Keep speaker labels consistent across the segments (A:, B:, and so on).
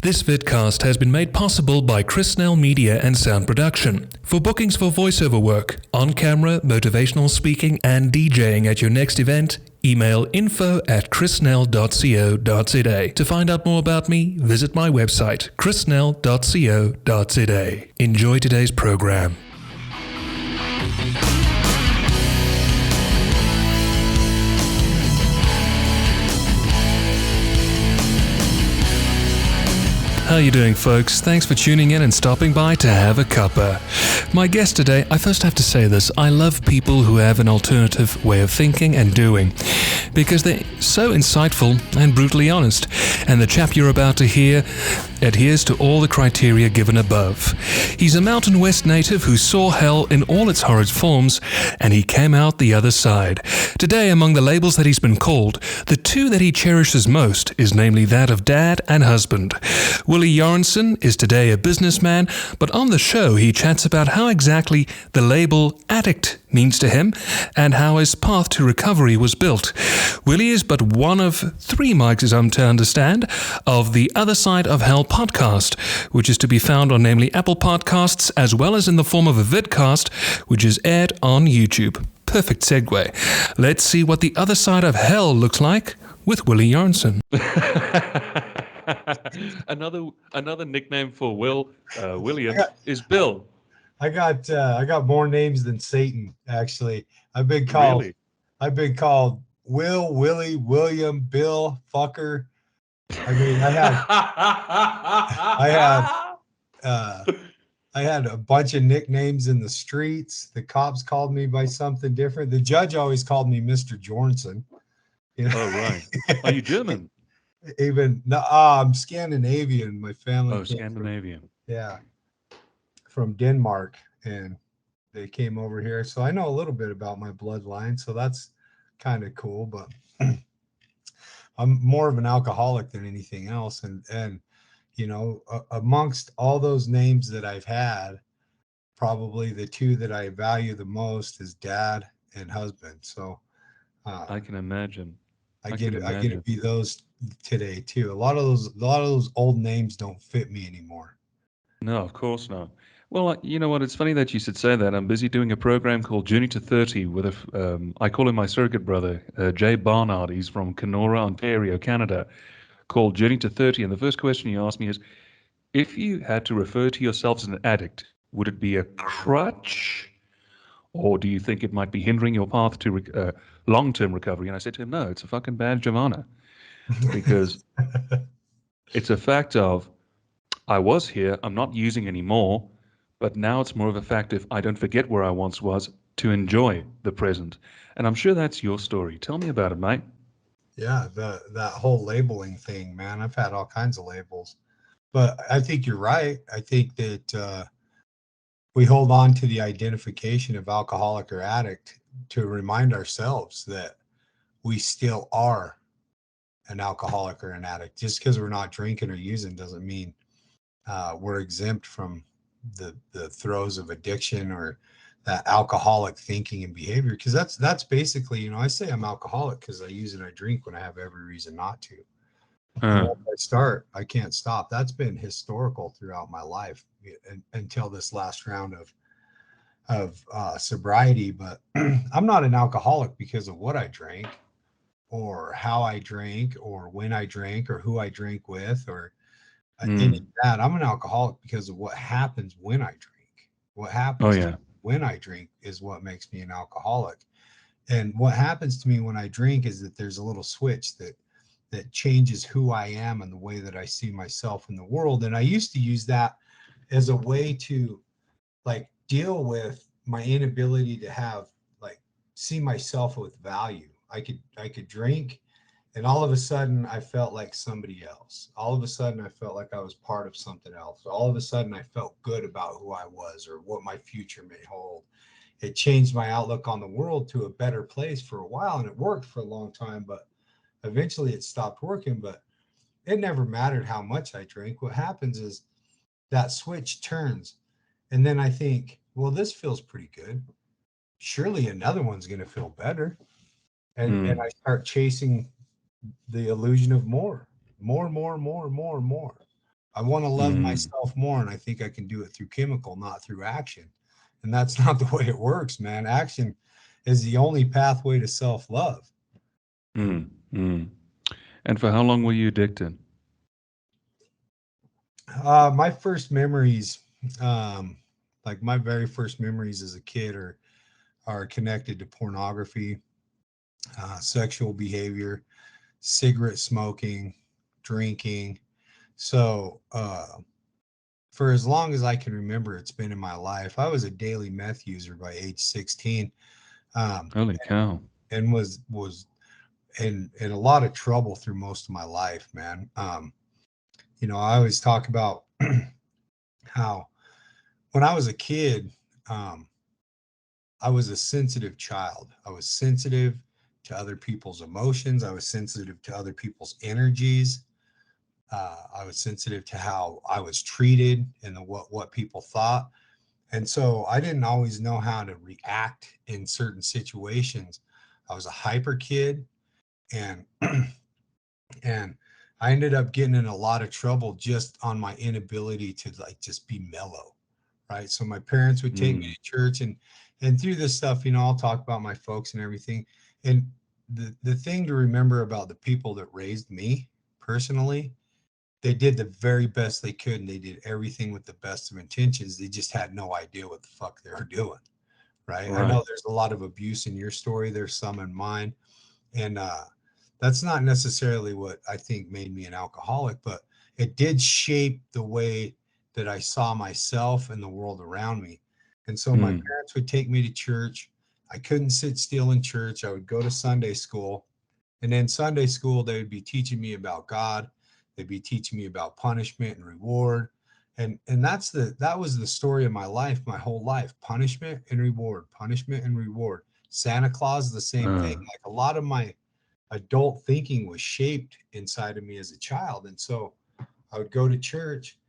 A: This vidcast has been made possible by Chrisnell Media and Sound Production. For bookings for voiceover work, on-camera, motivational speaking, and DJing at your next event, email info@chrisnell.co.za. To find out more about me, visit my website, chrisnell.co.za. Enjoy today's program. How you doing, folks? Thanks for tuning in and stopping by to have a cuppa. My guest today, I first have to say this, I love people who have an alternative way of thinking and doing, because they're so insightful and brutally honest, and the chap you're about to hear adheres to all the criteria given above. He's a Mountain West native who saw hell in all its horrid forms, and he came out the other side. Today, among the labels that he's been called, the two that he cherishes most is namely that of dad and husband. Will Jorenson is today a businessman, but on the show he chats about how exactly the label addict means to him and how his path to recovery was built. Willie is but one of 3 mics, as I'm to understand, of the Other Side of Hell podcast, which is to be found on namely Apple Podcasts, as well as in the form of a vidcast, which is aired on YouTube. Perfect segue. Let's see what the Other Side of Hell looks like with Willie Jorenson. Another nickname for William is Bill.
B: I got more names than Satan. Actually, I've been called Will, Willie, William, Bill, fucker. I mean, I had a bunch of nicknames in the streets. The cops called me by something different. The judge always called me Mr. Jorenson. You know?
A: Oh, right. Are you German?
B: I'm Scandinavian. My family.
A: Oh, Scandinavian.
B: From Denmark, and they came over here. So I know a little bit about my bloodline. So that's kind of cool. But I'm more of an alcoholic than anything else. And you know, amongst all those names that I've had, probably the 2 that I value the most is dad and husband. So
A: I can imagine.
B: I get to be those today too. A lot of those old names don't fit me anymore.
A: No, of course not. Well, you know what? It's funny that you should say that. I'm busy doing a program called Journey to 30 with I call him my circuit brother, Jay Barnard. He's from Kenora, Ontario, Canada, called Journey to 30. And the first question you asked me is, if you had to refer to yourself as an addict, would it be a crutch? Or do you think it might be hindering your path to long-term recovery? And I said to him, no, it's a fucking badge of honor. Because it's a fact of, I was here, I'm not using anymore, but now it's more of a fact if I don't forget where I once was to enjoy the present. And I'm sure that's your story. Tell me about it, mate.
B: Yeah, that whole labeling thing, man. I've had all kinds of labels. But I think you're right. I think that we hold on to the identification of alcoholic or addict to remind ourselves that we still are an alcoholic or an addict. Just because we're not drinking or using doesn't mean we're exempt from the throes of addiction or that alcoholic thinking and behavior. Because that's basically, you know, I say I'm alcoholic because I use and I drink when I have every reason not to. And once I start, I can't stop. That's been historical throughout my life until this last round of sobriety. But I'm not an alcoholic because of what I drank or how I drank or when I drank or who I drank with or any of that. I'm an alcoholic because of what happens when I drink. What happens when I drink is what makes me an alcoholic. And what happens to me when I drink is that there's a little switch that changes who I am and the way that I see myself in the world. And I used to use that as a way to like deal with my inability to see myself with value. I could drink, and all of a sudden I felt like somebody else. All of a sudden I felt like I was part of something else. All of a sudden I felt good about who I was or what my future may hold. It changed my outlook on the world to a better place for a while, and it worked for a long time, but eventually it stopped working. But it never mattered how much I drank. What happens is that switch turns, and then I think, well, this feels pretty good. Surely another one's going to feel better. And I start chasing the illusion of more. I want to love
A: Mm.
B: myself more, and I think I can do it through chemical, not through action. And that's not the way it works, man. Action is the only pathway to self-love.
A: Mm. Mm. And for how long were you addicted?
B: My first memories, um, like my very first memories as a kid, are connected to pornography, sexual behavior, cigarette smoking, drinking. So, for as long as I can remember, it's been in my life. I was a daily meth user by age 16, um,
A: Holy cow.
B: and was in a lot of trouble through most of my life, man. I always talk about how when I was a kid, um, I was a sensitive child. I was sensitive to other people's emotions. I was sensitive to other people's energies. I was sensitive to how I was treated and what people thought. And so I didn't always know how to react in certain situations. I was a hyper kid, and and I ended up getting in a lot of trouble just on my inability to like just be mellow, right? So my parents would take me
A: Mm.
B: to church, and through this stuff, I'll talk about my folks and everything. And the thing to remember about the people that raised me personally, they did the very best they could, and they did everything with the best of intentions. They just had no idea what the fuck they were doing, right? I
A: Right.
B: know there's a lot of abuse in your story. There's some in mine, and that's not necessarily what I think made me an alcoholic, but it did shape the way that I saw myself and the world around me. And so my
A: Mm.
B: parents would take me to church. I couldn't sit still in church. I would go to Sunday school. And then Sunday school, they would be teaching me about God. They'd be teaching me about punishment and reward. And that was the story of my life, my whole life. Punishment and reward, punishment and reward. Santa Claus, the same thing.
A: Uh.
B: Like a lot of my adult thinking was shaped inside of me as a child. And so I would go to church,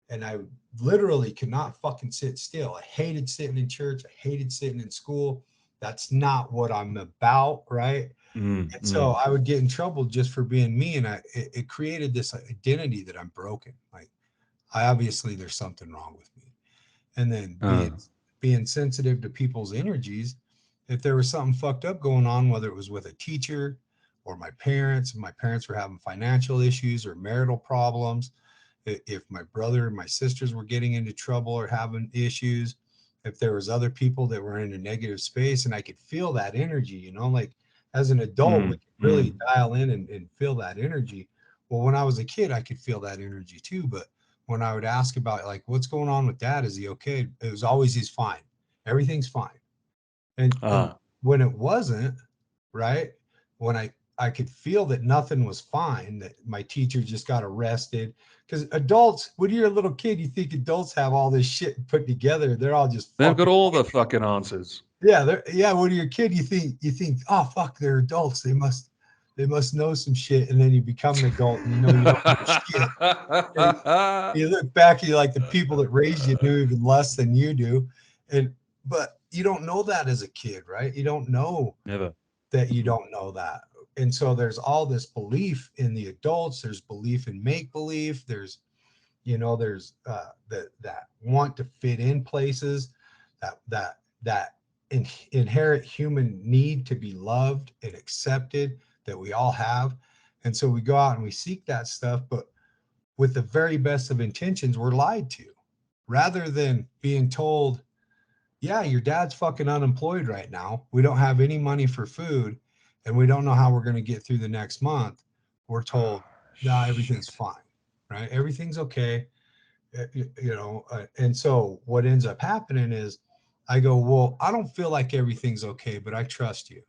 B: and I literally could not fucking sit still. I hated sitting in church. I hated sitting in school. That's not what I'm about, right?
A: Mm.
B: And so
A: Mm.
B: I would get in trouble just for being me. And it created this identity that I'm broken. Like, I obviously there's something wrong with me. And then being
A: Uh.
B: being sensitive to people's energies, if there was something fucked up going on, whether it was with a teacher or my parents were having financial issues or marital problems, if my brother and my sisters were getting into trouble or having issues, if there was other people that were in a negative space, and I could feel that energy, like as an adult, we
A: Mm.
B: could really
A: Mm.
B: dial in and feel that energy. Well, when I was a kid, I could feel that energy too. But when I would ask about like, what's going on with dad? Is he okay? It was always, he's fine. Everything's fine. And
A: Ah.
B: when it wasn't, right, when I could feel that nothing was fine, that my teacher just got arrested. Because adults, when you're a little kid, you think adults have all this shit put together. They're all just
A: They've got
B: fucking,
A: all the fucking answers.
B: yeah, yeah. When you're a kid, you think, oh fuck, they're adults. They must know some shit. And then you become an adult, and you don't know shit. And you look back, you're like, the people that raised you knew even less than you do. And but you don't know that as a kid, right? You don't know
A: Never.
B: that you don't know that. And so there's all this belief in the adults. There's belief in make believe. There's that want to fit in places, that inherent human need to be loved and accepted that we all have. And so we go out and we seek that stuff, but with the very best of intentions, we're lied to, rather than being told, yeah, your dad's fucking unemployed right now. We don't have any money for food, and we don't know how we're going to get through the next month. We're told, nah, everything's
A: Shit.
B: fine, right? Everything's okay. And so what ends up happening is I go, well, I don't feel like everything's okay, but I trust you.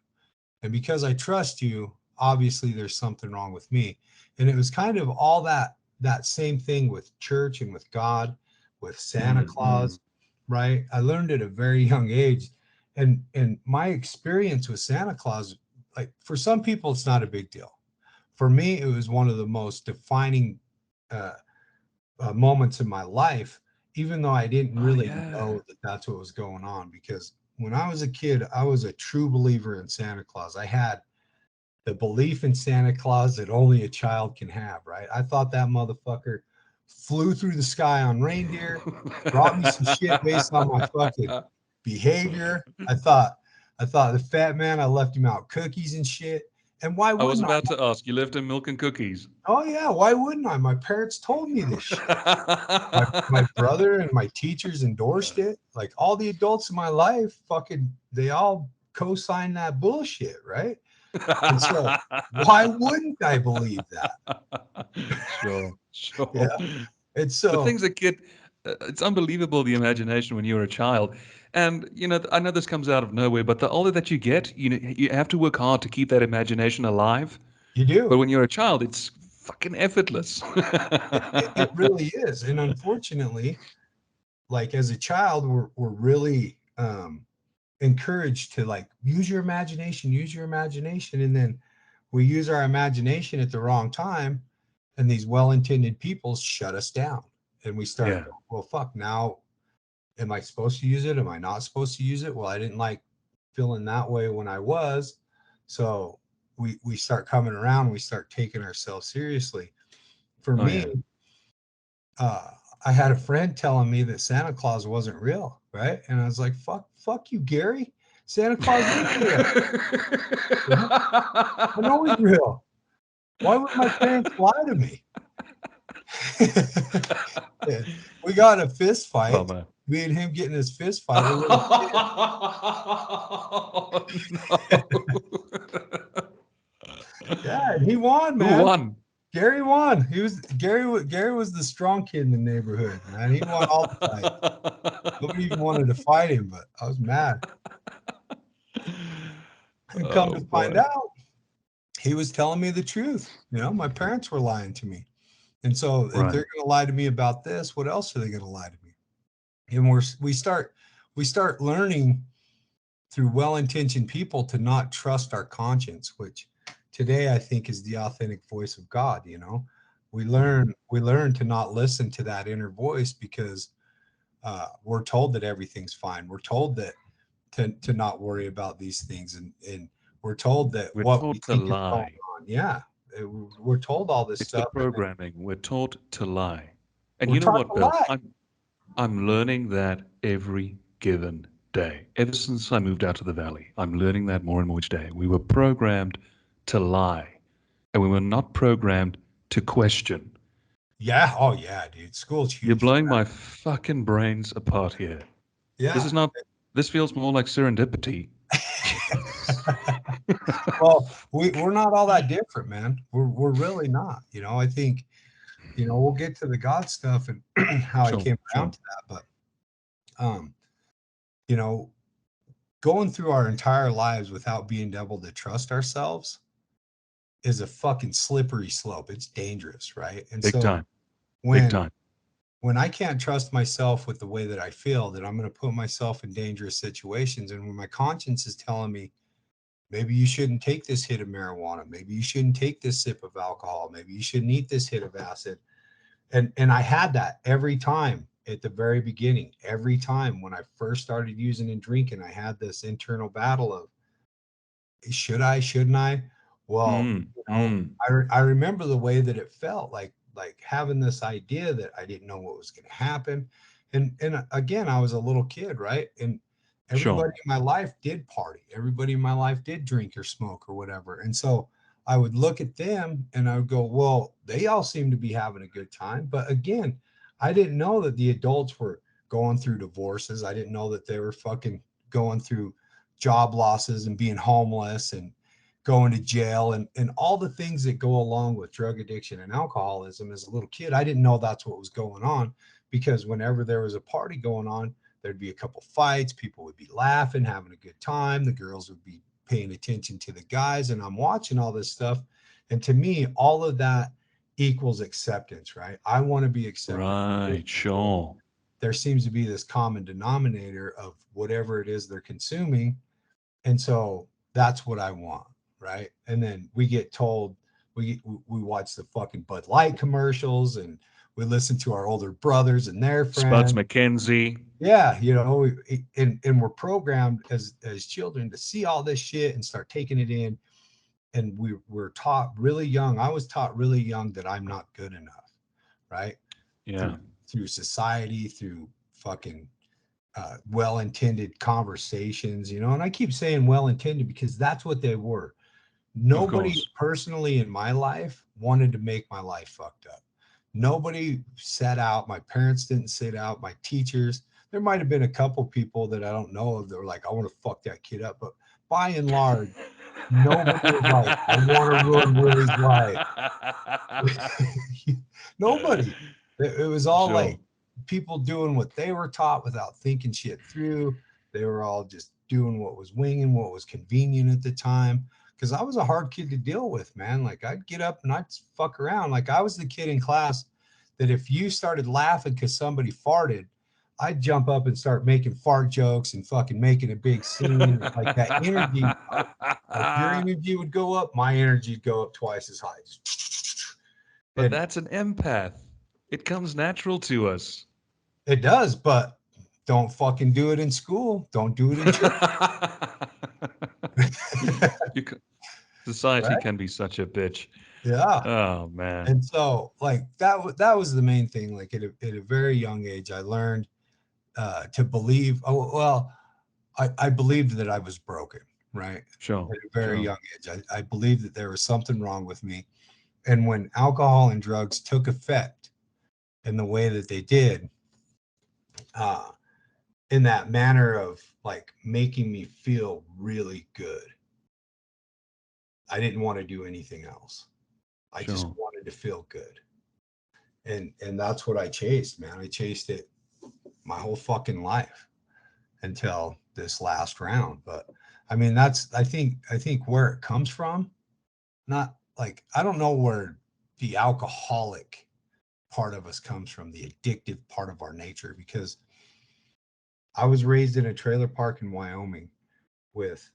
B: And because I trust you, obviously there's something wrong with me. And it was kind of all that same thing with church and with God, with Santa
A: Mm. Mm.
B: Claus, right? I learned at a very young age. And my experience with Santa Claus, like for some people, it's not a big deal. For me, it was one of the most defining uh, moments in my life, even though I didn't
A: Oh
B: really
A: yeah.
B: know that that's what was going on. Because when I was a kid, I was a true believer in Santa Claus. I had the belief in Santa Claus that only a child can have, right? I thought that motherfucker flew through the sky on reindeer, brought me some shit based on my fucking behavior. I thought the fat man, I left him out cookies and shit. And why
A: I was
B: wouldn't I?
A: about to ask. You left him milk and cookies.
B: Oh yeah, why wouldn't I? My parents told me this shit. My brother and my teachers endorsed it. Like all the adults in my life, fucking, they all co-signed that bullshit, right? And so why wouldn't I believe that?
A: Sure,
B: Yeah.
A: sure.
B: And
A: The
B: so
A: things that get, it's unbelievable, the imagination when you're a child. And, I know this comes out of nowhere, but the older that you get, you have to work hard to keep that imagination alive.
B: you
A: But
B: do.
A: when you're a child, it's fucking effortless.
B: It really is. And unfortunately, like as a child, we're really encouraged to like use your imagination. And then we use our imagination at the wrong time. And these well-intended people shut us down. And we start,
A: Yeah.
B: well, fuck, now am I supposed to use it? Am I not supposed to use it? Well, I didn't like feeling that way when I was. So we start coming around, we start taking ourselves seriously. For
A: Oh,
B: me,
A: yeah.
B: uh, I had a friend telling me that Santa Claus wasn't real, right? And I was like, fuck you, Gary. Santa Claus is real. You know? I know he's real. Why would my parents lie to me? Yeah. We got in a fist fight.
A: Bummer.
B: Me and him getting his fist fight. We're little kids.
A: Oh, no.
B: Yeah, and he won,
A: Who
B: man.
A: won?
B: Gary won. Gary was the strong kid in the neighborhood, man. He won all the fights. Nobody even wanted to fight him, but I was mad. And come
A: Oh,
B: to find
A: boy.
B: out, he was telling me the truth. My parents were lying to me. And so if
A: Right.
B: they're going to lie to me about this, what else are they going to lie to me? And we start learning through well-intentioned people to not trust our conscience, which today I think is the authentic voice of God. We learn to not listen to that inner voice because we're told that everything's fine. We're told that to not worry about these things, and we're told that
A: We're
B: what we
A: taught to
B: think is going
A: lie.
B: on. Yeah, we're told all this
A: It's the
B: stuff, and then
A: programming. We're taught to lie. And
B: we're
A: you know
B: taught
A: what,
B: to
A: Bill?
B: lie.
A: I'm learning that every given day. Ever since I moved out to the valley, I'm learning that more and more each day. We were programmed to lie, and we were not programmed to question.
B: Yeah. Oh yeah, dude. School's
A: You're
B: huge for
A: blowing
B: that.
A: my fucking brains apart here. This
B: Yeah.
A: is not, this feels more like serendipity. Jesus.
B: Well, we're not all that different, man. We're really not. I think, we'll get to the God stuff and how I
A: Sure,
B: came around
A: sure.
B: to that, but you know, going through our entire lives without being able to trust ourselves is a fucking slippery slope. It's dangerous, right? And
A: Big
B: so
A: time. Big
B: when
A: time.
B: when I can't trust myself with the way that I feel, that I'm going to put myself in dangerous situations. And when my conscience is telling me, maybe you shouldn't take this hit of marijuana, maybe you shouldn't take this sip of alcohol, maybe you shouldn't eat this hit of acid. And I had that every time at the very beginning. Every time when I first started using and drinking, I had this internal battle of, should I, shouldn't I? Well,
A: Mm, mm.
B: I remember the way that it felt, like having this idea that I didn't know what was going to happen. And again, I was a little kid, right? And
A: Sure.
B: everybody in my life did party. Everybody in my life did drink or smoke or whatever. And so I would look at them and I would go, well, they all seem to be having a good time. But again, I didn't know that the adults were going through divorces. I didn't know that they were fucking going through job losses and being homeless and going to jail and all the things that go along with drug addiction and alcoholism. As a little kid, I didn't know that's what was going on, because whenever there was a party going on, there'd be a couple fights, people would be laughing, having a good time, the girls would be paying attention to the guys, and I'm watching all this stuff. And to me, all of that equals acceptance, right? I want to be accepted.
A: Right. Sure.
B: There seems to be this common denominator of whatever it is they're consuming, and so that's what I want, right? And then we get told, we watch the fucking Bud Light commercials, and we listen to our older brothers and their
A: Spuds
B: friends.
A: McKenzie.
B: Yeah, and we're programmed as children to see all this shit and start taking it in. And we're taught really young. I was taught really young that I'm not good enough, right?
A: Yeah.
B: through society, through fucking well-intended conversations, you know. And I keep saying well-intended because that's what they were.
A: Of
B: Nobody
A: course.
B: personally in my life wanted to make my life fucked up. Nobody set out. My parents didn't set out. My teachers. There might have been a couple people that I don't know of that were like, I want to fuck that kid up. But by and large, nobody was like, I want to ruin Willie's life. Nobody. It was all
A: Sure.
B: like people doing what they were taught without thinking shit through. They were all just doing what was winging, what was convenient at the time. Because I was a hard kid to deal with, man. Like I'd get up and I'd fuck around. Like I was the kid in class that if you started laughing because somebody farted, I'd jump up and start making fart jokes and fucking making a big scene. Like that energy, like your energy would go up, my energy would go up twice as high.
A: But
B: And
A: that's an empath. It comes natural to us.
B: it does, but don't fucking do it in school. Don't do it in church.
A: you Society
B: Right?
A: can be such a bitch.
B: Yeah.
A: Oh man.
B: And so like that was the main thing. Like at a very young age, I learned to believe. Oh well, I believed that I was broken. Right.
A: Sure.
B: At a very
A: Sure.
B: young age, I believed that there was something wrong with me. And when alcohol and drugs took effect in the way that they did, uh, in that manner of like making me feel really good, I didn't want to do anything else. I just
A: Sure.
B: wanted to feel good. And that's what I chased, man. I chased it my whole fucking life until this last round. But I mean, I think where it comes from, not like I don't know where the alcoholic part of us comes from, the addictive part of our nature, because I was raised in a trailer park in Wyoming with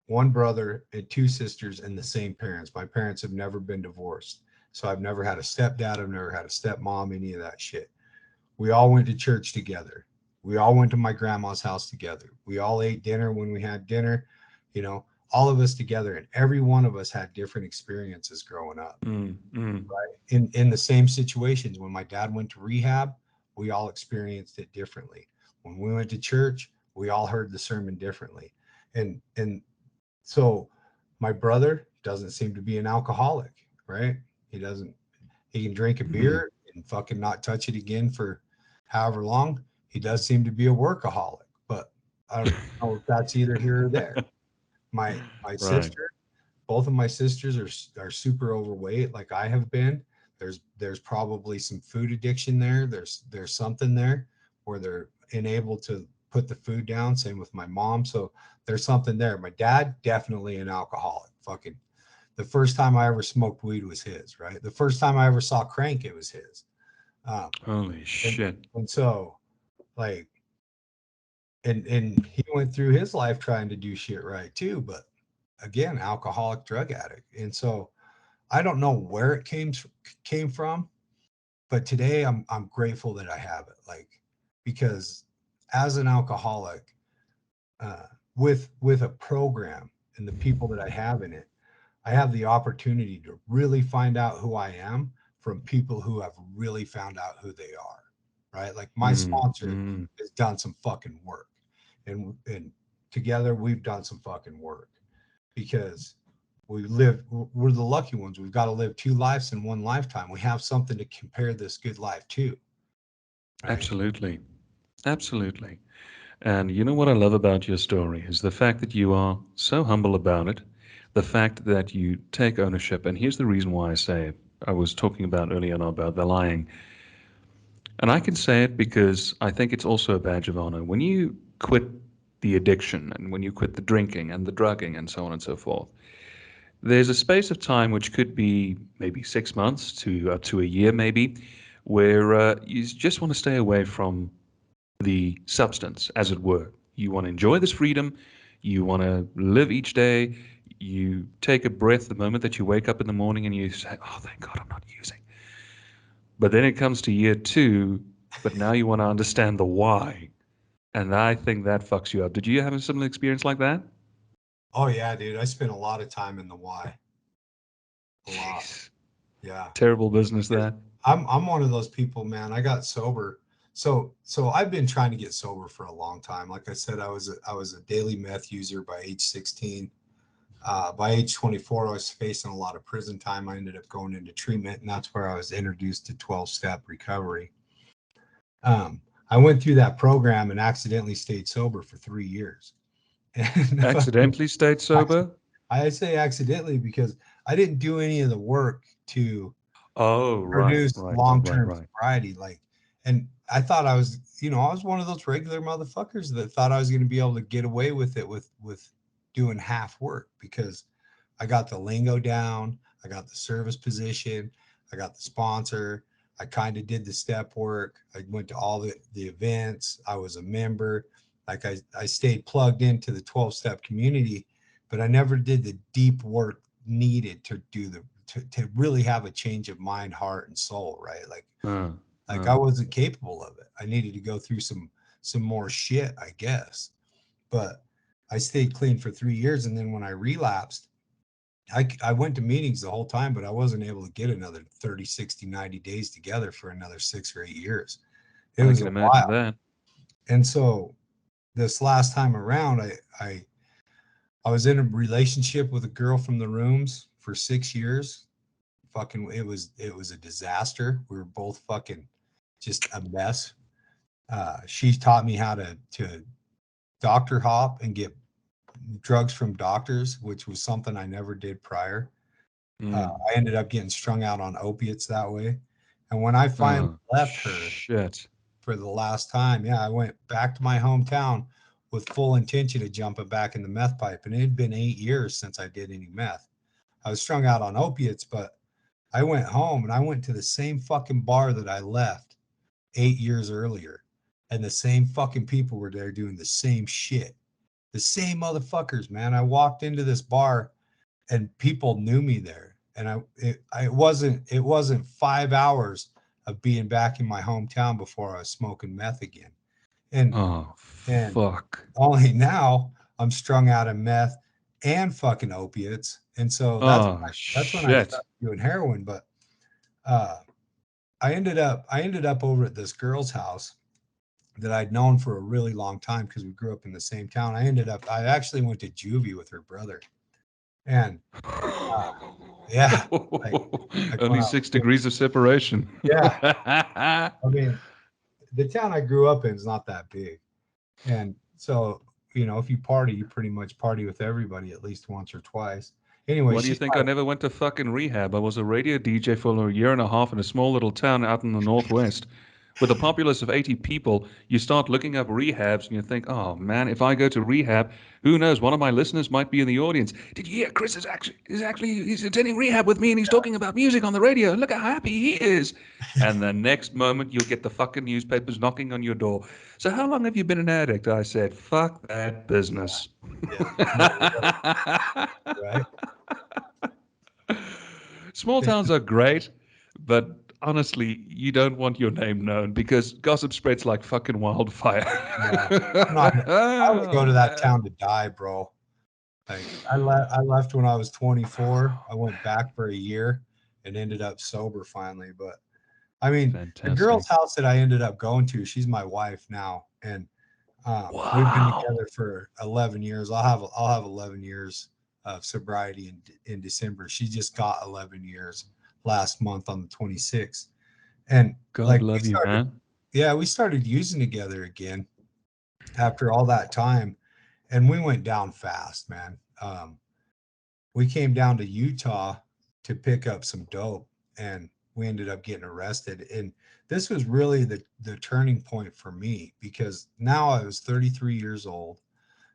B: one brother and two sisters and the same parents. My parents have never been divorced. So I've never had a stepdad, I've never had a stepmom, any of that shit. We all went to church together. We all went to my grandma's house together. We all ate dinner when we had dinner, you know, all of us together. And every one of us had different experiences growing up
A: Mm, mm.
B: in the same situations. When my dad went to rehab, we all experienced it differently. When we went to church, we all heard the sermon differently. And so my brother doesn't seem to be an alcoholic, right? He doesn't. He can drink a
A: Mm.
B: beer and fucking not touch it again for however long. He does seem to be a workaholic, but I don't know if that's either here or there. My
A: Right.
B: sister, both of my sisters are super overweight, like I have been. There's probably some food addiction there. There's something there where they're unable to put the food down. Same with my mom. So there's something there. My dad, definitely an alcoholic. Fucking the first time I ever smoked weed was his, right? The first time I ever saw crank, it was his. Um,
A: Holy
B: and
A: shit.
B: and so like and he went through his life trying to do shit right too, but again, alcoholic, drug addict. And so I don't know where it came from, but today I'm grateful that I have it. Like because as an alcoholic, uh, with a program and the people that I have in it, I have the opportunity to really find out who I am from people who have really found out who they are. Right? Like my
A: Mm,
B: sponsor
A: mm.
B: has done some fucking work, and together we've done some fucking work because we're the lucky ones. We've got to live two lives in one lifetime. We have something to compare this good life to, right?
A: Absolutely. Absolutely. And you know what I love about your story is the fact that you are so humble about it, the fact that you take ownership. And here's the reason why I say it. I was talking about earlier on about the lying. And I can say it because I think it's also a badge of honor. When you quit the addiction and when you quit the drinking and the drugging and so on and so forth, there's a space of time which could be maybe 6 months to up to a year, maybe, where you just want to stay away from the substance, as it were. You want to enjoy this freedom. You want to live each day. You take a breath the moment that you wake up in the morning and you say, oh, thank God I'm not using. But then it comes to year two, but now you want to understand the why. And I think that fucks you up. Did you have a similar experience like that?
B: Oh yeah, dude. I spent a lot of time in the why. A lot.
A: Jeez.
B: Yeah.
A: Terrible business
B: Because
A: that.
B: I'm one of those people, man. I got sober. So I've been trying to get sober for a long time. Like I said, I was a daily meth user by age 16. By age 24, I was facing a lot of prison time. I ended up going into treatment, and that's where I was introduced to 12-step recovery. I went through that program and accidentally stayed sober for 3 years. And
C: Accidentally stayed sober?
B: I say accidentally because I didn't do any of the work to
C: Oh, right,
B: produce
C: right, right, right,
B: long-term
C: right.
B: sobriety. Like, and I thought I was, I was one of those regular motherfuckers that thought I was going to be able to get away with it with doing half work because I got the lingo down, I got the service position, I got the sponsor, I kind of did the step work, I went to all the events, I was a member, like I stayed plugged into the 12-step community, but I never did the deep work needed to do to really have a change of mind, heart, and soul, right?
C: Uh,
B: Like
C: uh.
B: I wasn't capable of it. I needed to go through some more shit, I guess. But I stayed clean for 3 years, and then when I relapsed, I went to meetings the whole time, but I wasn't able to get another 30, 60, 90 days together for another 6 or 8 years. It
C: I
B: was
C: can
B: a
C: imagine
B: while.
C: that.
B: And so this last time around, I was in a relationship with a girl from the rooms for 6 years. Fucking, it was a disaster. We were both fucking just a mess. She taught me how to doctor hop and get drugs from doctors, which was something I never did prior.
C: Mm.
B: I ended up getting strung out on opiates that way. And when I finally
C: Oh,
B: left her
C: shit.
B: for the last time, yeah, I went back to my hometown with full intention of jumping back in the meth pipe. And it had been 8 years since I did any meth. I was strung out on opiates, but I went home and I went to the same fucking bar that I left 8 years earlier. And the same fucking people were there doing the same shit. The same motherfuckers, man. I walked into this bar and people knew me there. And it wasn't 5 hours of being back in my hometown before I was smoking meth again. And
C: Oh,
B: and
C: fuck.
B: only now I'm strung out of meth and fucking opiates. And so
C: Oh,
B: that's when I
C: shit.
B: started doing heroin. But uh I ended up over at this girl's house that I'd known for a really long time because we grew up in the same town. I actually went to juvie with her brother. And yeah, like when
C: Only
B: I
C: six
B: was,
C: degrees of separation.
B: yeah, I mean, the town I grew up in is not that big. And so, if you party, you pretty much party with everybody at least once or twice. Anyway,
C: Why do you
B: she's
C: think
B: my
C: I never went to fucking rehab? I was a radio DJ for a year and a half in a small little town out in the northwest. With a populace of 80 people, you start looking up rehabs and you think, oh man, if I go to rehab, who knows? One of my listeners might be in the audience. Did you hear Chris he's attending rehab with me and he's talking about music on the radio. Look how happy he is. And the next moment you'll get the fucking newspapers knocking on your door. So how long have you been an addict? I said, fuck that business.
B: yeah, no, right?
C: Small towns are great, but honestly, you don't want your name known because gossip spreads like fucking wildfire.
B: Yeah, I'm not. I would go
C: Oh,
B: to that
C: man.
B: town to die, bro. Like I left when I was 24. I went back for a year and ended up sober finally. But I mean, the
C: Fantastic.
B: girl's house that I ended up going to, she's my wife now, and we've been
C: Wow.
B: together for 11 years. I'll have 11 years of sobriety in December. She just got 11 years last month on the 26th, and
C: God
B: like we
C: love you,
B: started,
C: man.
B: yeah, we started using together again after all that time, and we went down fast, man. We came down to Utah to pick up some dope, and we ended up getting arrested. And this was really the turning point for me because now I was 33 years old.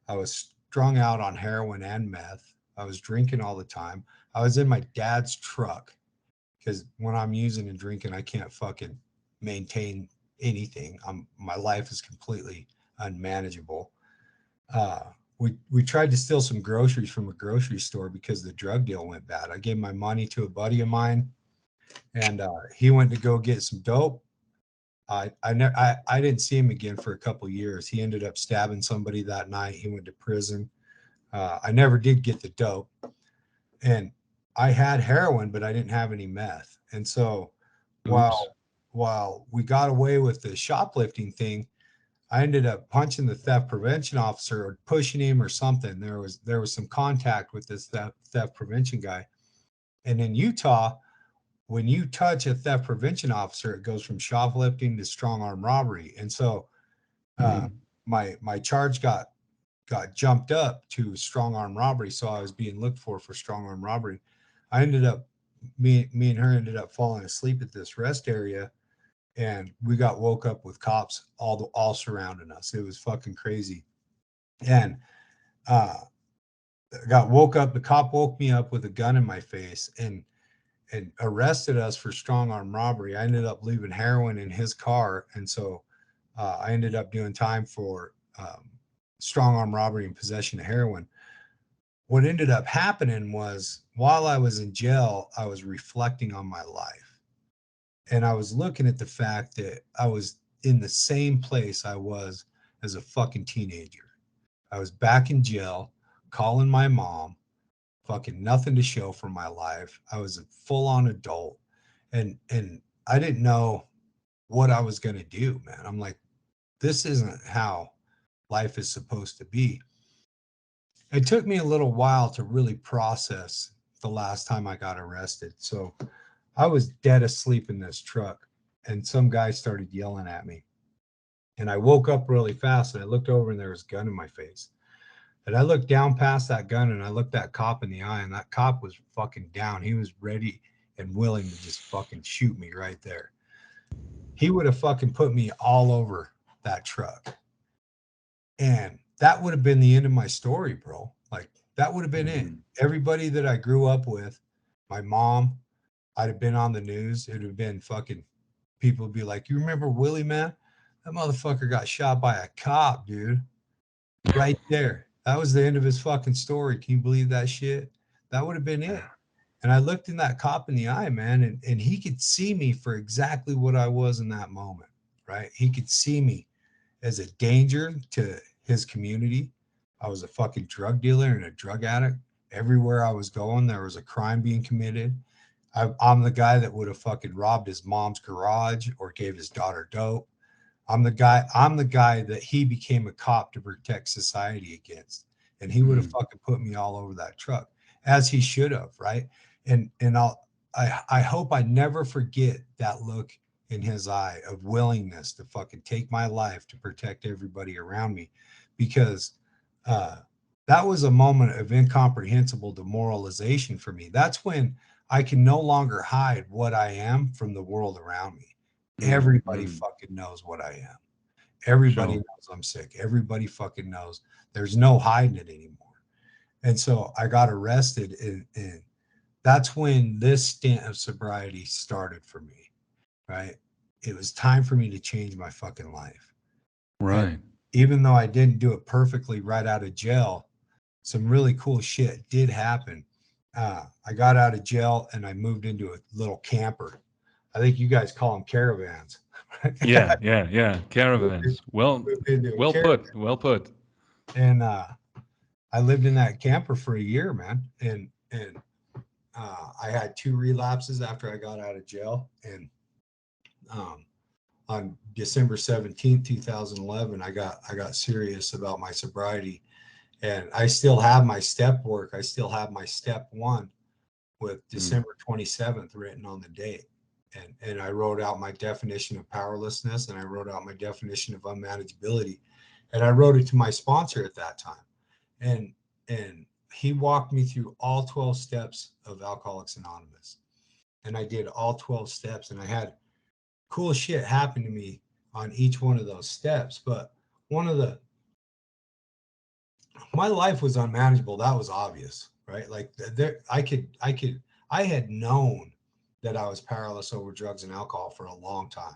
B: I was strung out on heroin and meth. I was drinking all the time. I was in my dad's truck because when I'm using and drinking, I can't fucking maintain anything. My life is completely unmanageable. We tried to steal some groceries from a grocery store because the drug deal went bad. I gave my money to a buddy of mine, and he went to go get some dope. I didn't see him again for a couple of years. He ended up stabbing somebody that night. He went to prison. I never did get the dope, and I had heroin, but I didn't have any meth. And so
C: Oops.
B: while we got away with the shoplifting thing, I ended up punching the theft prevention officer or pushing him or something. There was some contact with this theft prevention guy. And in Utah, when you touch a theft prevention officer, it goes from shoplifting to strong arm robbery. And so uh, my charge got jumped up to strong arm robbery. So I was being looked for strong arm robbery. I ended up me and her ended up falling asleep at this rest area, and we got woke up with cops all surrounding us. It was fucking crazy. And got woke up. The cop woke me up with a gun in my face and arrested us for strong arm robbery. I ended up leaving heroin in his car, and so I ended up doing time for strong arm robbery and possession of heroin. What ended up happening was, while I was in jail, I was reflecting on my life, and I was looking at the fact that I was in the same place I was as a fucking teenager. I was back in jail, calling my mom, fucking nothing to show for my life. I was a full-on adult, and I didn't know what I was going to do, man. I'm like, this isn't how life is supposed to be. It took me a little while to really process the last time I got arrested. So I was dead asleep in this truck, and some guy started yelling at me. And I woke up really fast, and I looked over, and there was a gun in my face. And I looked down past that gun, and I looked that cop in the eye, and that cop was fucking down. He was ready and willing to just fucking shoot me right there. He would have fucking put me all over that truck. And that would have been the end of my story, bro. Like, that would have been it. Everybody that I grew up with, my mom, I'd have been on the news. It would have been fucking, people would be like, you remember Willie, man? That motherfucker got shot by a cop, dude. Right there. That was the end of his fucking story. Can you believe that shit? That would have been it. And I looked in that cop in the eye, man, and he could see me for exactly what I was in that moment, right? He could see me as a danger to his community. I was a fucking drug dealer and a drug addict. Everywhere I was going, there was a crime being committed. I'm the guy that would have fucking robbed his mom's garage or gave his daughter dope. I'm the guy that he became a cop to protect society against. And he would have fucking put me all over that truck, as he should have, right? And I hope I never forget that look in his eye of willingness to fucking take my life to protect everybody around me, because that was a moment of incomprehensible demoralization for me. That's when I can no longer hide what I am from the world around me. Everybody fucking knows what I am. Everybody knows I'm sick. Everybody fucking knows. There's no hiding it anymore. And so I got arrested, and that's when this stint of sobriety started for me, right? It was time for me to change my fucking life.
C: Right.
B: And even though I didn't do it perfectly right out of jail, some really cool shit did happen. I got out of jail and I moved into a little camper. I think you guys call them caravans.
C: Yeah. Caravans. Well,
B: Moved into a
C: well
B: caravan.
C: put. Well put.
B: And I lived in that camper for a year, man. And I had 2 relapses after I got out of jail. And on December 17th, 2011, I got serious about my sobriety. And I still have my step work. I still have my step 1 with December 27th written on the date. And I wrote out my definition of powerlessness, and I wrote out my definition of unmanageability. And I wrote it to my sponsor at that time. And he walked me through all 12 steps of Alcoholics Anonymous. And I did all 12 steps, and I had cool shit happen to me on each one of those steps. But my life was unmanageable. That was obvious, right? Like I had known that I was powerless over drugs and alcohol for a long time.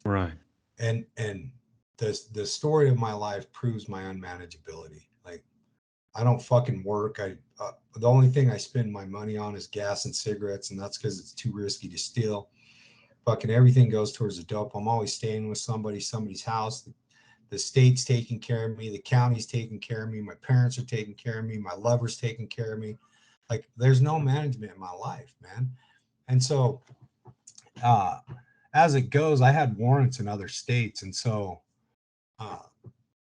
C: Right.
B: And the story of my life proves my unmanageability. Like, I don't fucking work. The only thing I spend my money on is gas and cigarettes, and that's because it's too risky to steal. Fucking everything goes towards the dope. I'm always staying with somebody's house. The state's taking care of me. The county's taking care of me. My parents are taking care of me. My lover's taking care of me. Like, there's no management in my life, man. And so as it goes, I had warrants in other states, and so uh,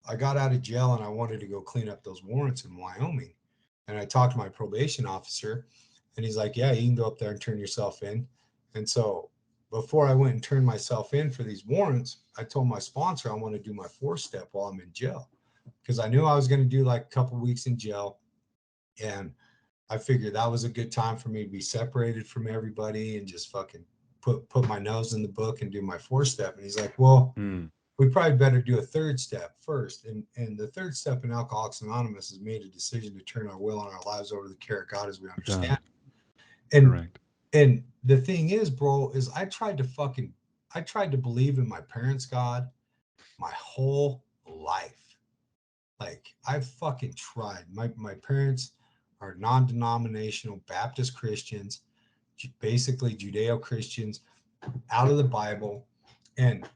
B: I got out of jail and I wanted to go clean up those warrants in Wyoming. And I talked to my probation officer, and he's like, "Yeah, you can go up there and turn yourself in." And so before I went and turned myself in for these warrants, I told my sponsor I want to do my 4-step while I'm in jail, because I knew I was going to do like a couple weeks in jail, and I figured that was a good time for me to be separated from everybody and just fucking put my nose in the book and do my 4-step. And he's like, "Well, we probably better do a 3rd step first." And the 3rd step in Alcoholics Anonymous is made a decision to turn our will and our lives over to the care of God as we understand. And
C: Correct.
B: and the thing is, bro, is I tried to believe in my parents' God my whole life. Like, I fucking tried. My parents are non-denominational Baptist Christians, basically Judeo-Christians, out of the Bible. And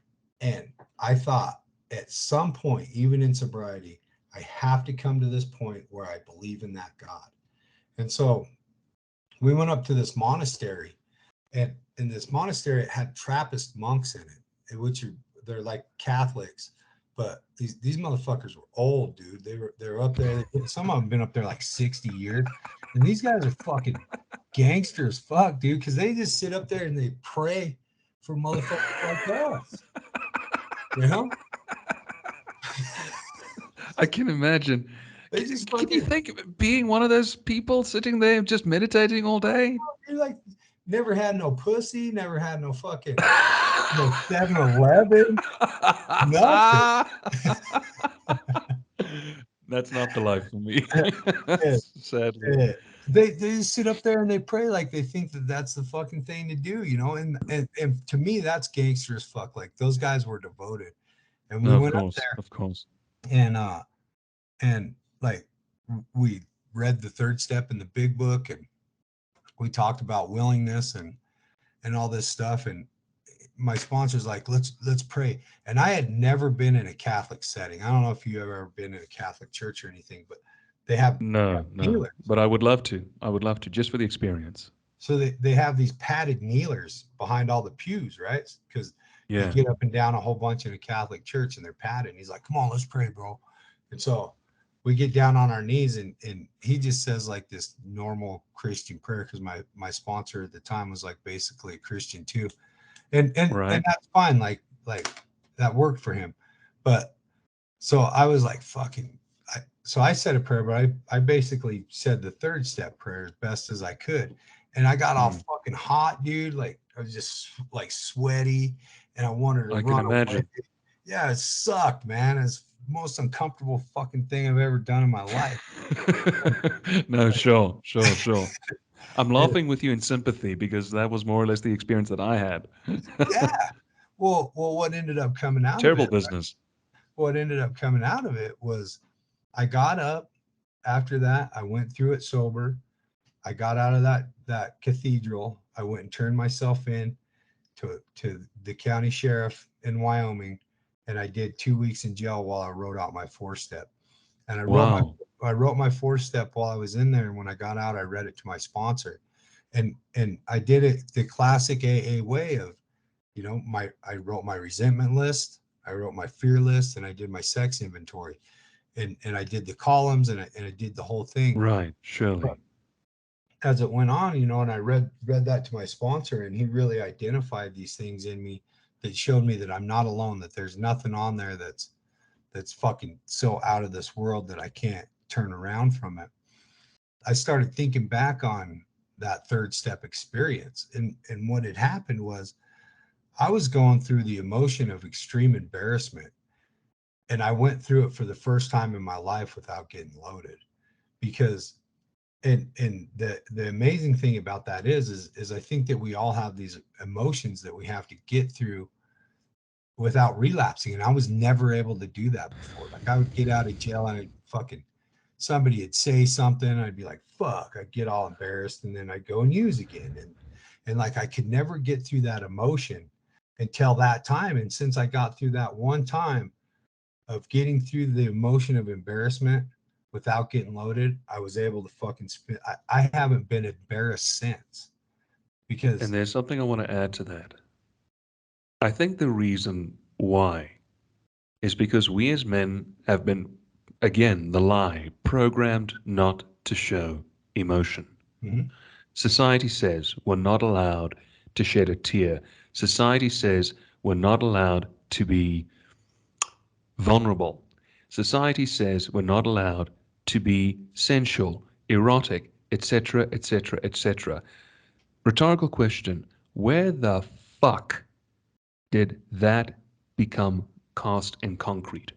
B: I thought at some point, even in sobriety, I have to come to this point where I believe in that God. And so we went up to this monastery, and in this monastery, it had Trappist monks in it, which they're like Catholics, but these motherfuckers were old, dude. They're up there. Some of them been up there like 60 years, and these guys are fucking gangsters, fuck, dude, because they just sit up there and they pray for motherfuckers like us, you know?
C: I can imagine.
B: They just
C: Can you
B: fucking,
C: think of being one of those people sitting there just meditating all day?
B: you're like, never had no pussy, never had no fucking no 7-Eleven, nothing.
C: That's not the life for me.
B: Yeah,
C: Sadly.
B: yeah. They just sit up there and they pray like they think that that's the fucking thing to do, you know? And to me, that's gangster as fuck. Like, those guys were devoted. And we
C: No, of
B: went up
C: course,
B: there,
C: of course.
B: and like we read the 3rd step in the big book, and we talked about willingness and all this stuff. And my sponsor's like, let's pray. And I had never been in a Catholic setting. I don't know if you ever been in a Catholic church or anything, but they have
C: No, no.
B: healers.
C: But I would love to. I would love to, just for the experience.
B: So they have these padded kneelers behind all the pews, right? Because you
C: Yeah.
B: get up and down a whole bunch in a Catholic church and they're padded. And he's like, "Come on, let's pray, bro." And so we get down on our knees, and he just says like this normal Christian prayer, because my sponsor at the time was like basically a Christian too. And
C: Right.
B: that's fine. Like that worked for him. But so I was like, fucking, so I said a prayer, but I basically said the 3rd step prayer as best as I could. And I got all fucking hot, dude. Like, I was just like sweaty, and I wanted to
C: I can
B: run away.
C: imagine.
B: Yeah, it sucked, man. It's the most uncomfortable fucking thing I've ever done in my life.
C: No, sure. I'm laughing with you in sympathy because that was more or less the experience that I had.
B: Yeah. Well, what ended up coming out of
C: Terrible
B: it?
C: business.
B: What ended up coming out of it was I got up after that. I went through it sober. I got out of that cathedral. I went and turned myself in to the county sheriff in Wyoming, and I did 2 weeks in jail while I wrote out my 4-step. And
C: Wow.
B: I wrote my 4-step while I was in there, and when I got out, I read it to my sponsor, and I did it the classic AA way of, you know, I wrote my resentment list, I wrote my fear list, and I did my sex inventory, and I did the columns, and I did the whole thing.
C: Right. Surely.
B: As it went on, you know, and I read that to my sponsor, and he really identified these things in me that showed me that I'm not alone, that there's nothing on there that's fucking so out of this world that I can't turn around from it. I started thinking back on that 3rd step experience, and what had happened was I was going through the emotion of extreme embarrassment, and I went through it for the first time in my life without getting loaded. Because and the amazing thing about that is I think that we all have these emotions that we have to get through without relapsing, and I was never able to do that before. Like, I would get out of jail and I'd fucking, somebody would say something, I'd be like, fuck, I'd get all embarrassed, and then I'd go and use again, and like I could never get through that emotion until that time. And since I got through that one time of getting through the emotion of embarrassment without getting loaded, I was able to fucking I haven't been embarrassed since.
C: And
B: Because
C: there's something I want to add to that. I think the reason why is because we as men have been, again, the lie, programmed not to show emotion.
B: Mm-hmm.
C: Society says we're not allowed to shed a tear. Society says we're not allowed to be vulnerable. Society says we're not allowed to be sensual, erotic, etc., etc., etc. Rhetorical question: where the fuck did that become cast in concrete?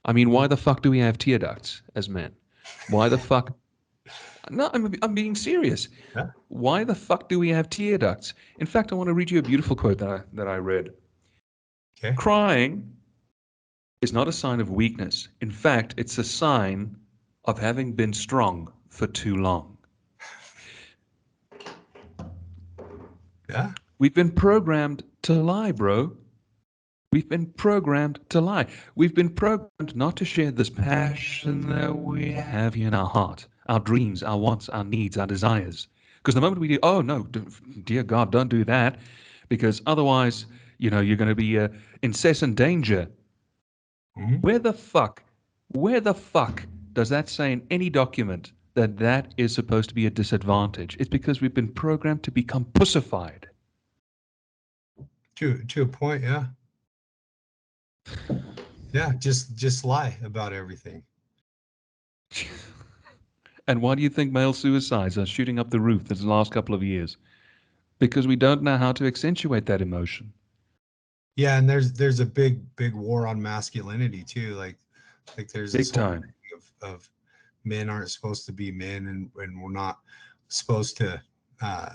C: I mean, why the fuck do we have tear ducts as men? Why the fuck? No, I'm being serious.
B: Yeah.
C: Why the fuck do we have tear ducts? In fact, I want to read you a beautiful quote that I read.
B: Okay.
C: Crying is not a sign of weakness. In fact, it's a sign of having been strong for too long.
B: Yeah.
C: We've been programmed to lie, bro. We've been programmed to lie. We've been programmed not to share this passion that we have in our heart, our dreams, our wants, our needs, our desires. Because the moment we do, oh no, dear God, don't do that, because otherwise, you're going to be in incessant danger.
B: Mm-hmm.
C: Where the fuck does that say in any document that that is supposed to be a disadvantage? It's because we've been programmed to become pussified.
B: To a point, yeah. Yeah, just lie about everything.
C: And why do you think male suicides are shooting up the roof this last couple of years? Because we don't know how to accentuate that emotion.
B: Yeah, and there's a big war on masculinity too. Like there's
C: Big
B: this whole
C: time.
B: thing of men aren't supposed to be men, and we're not supposed to uh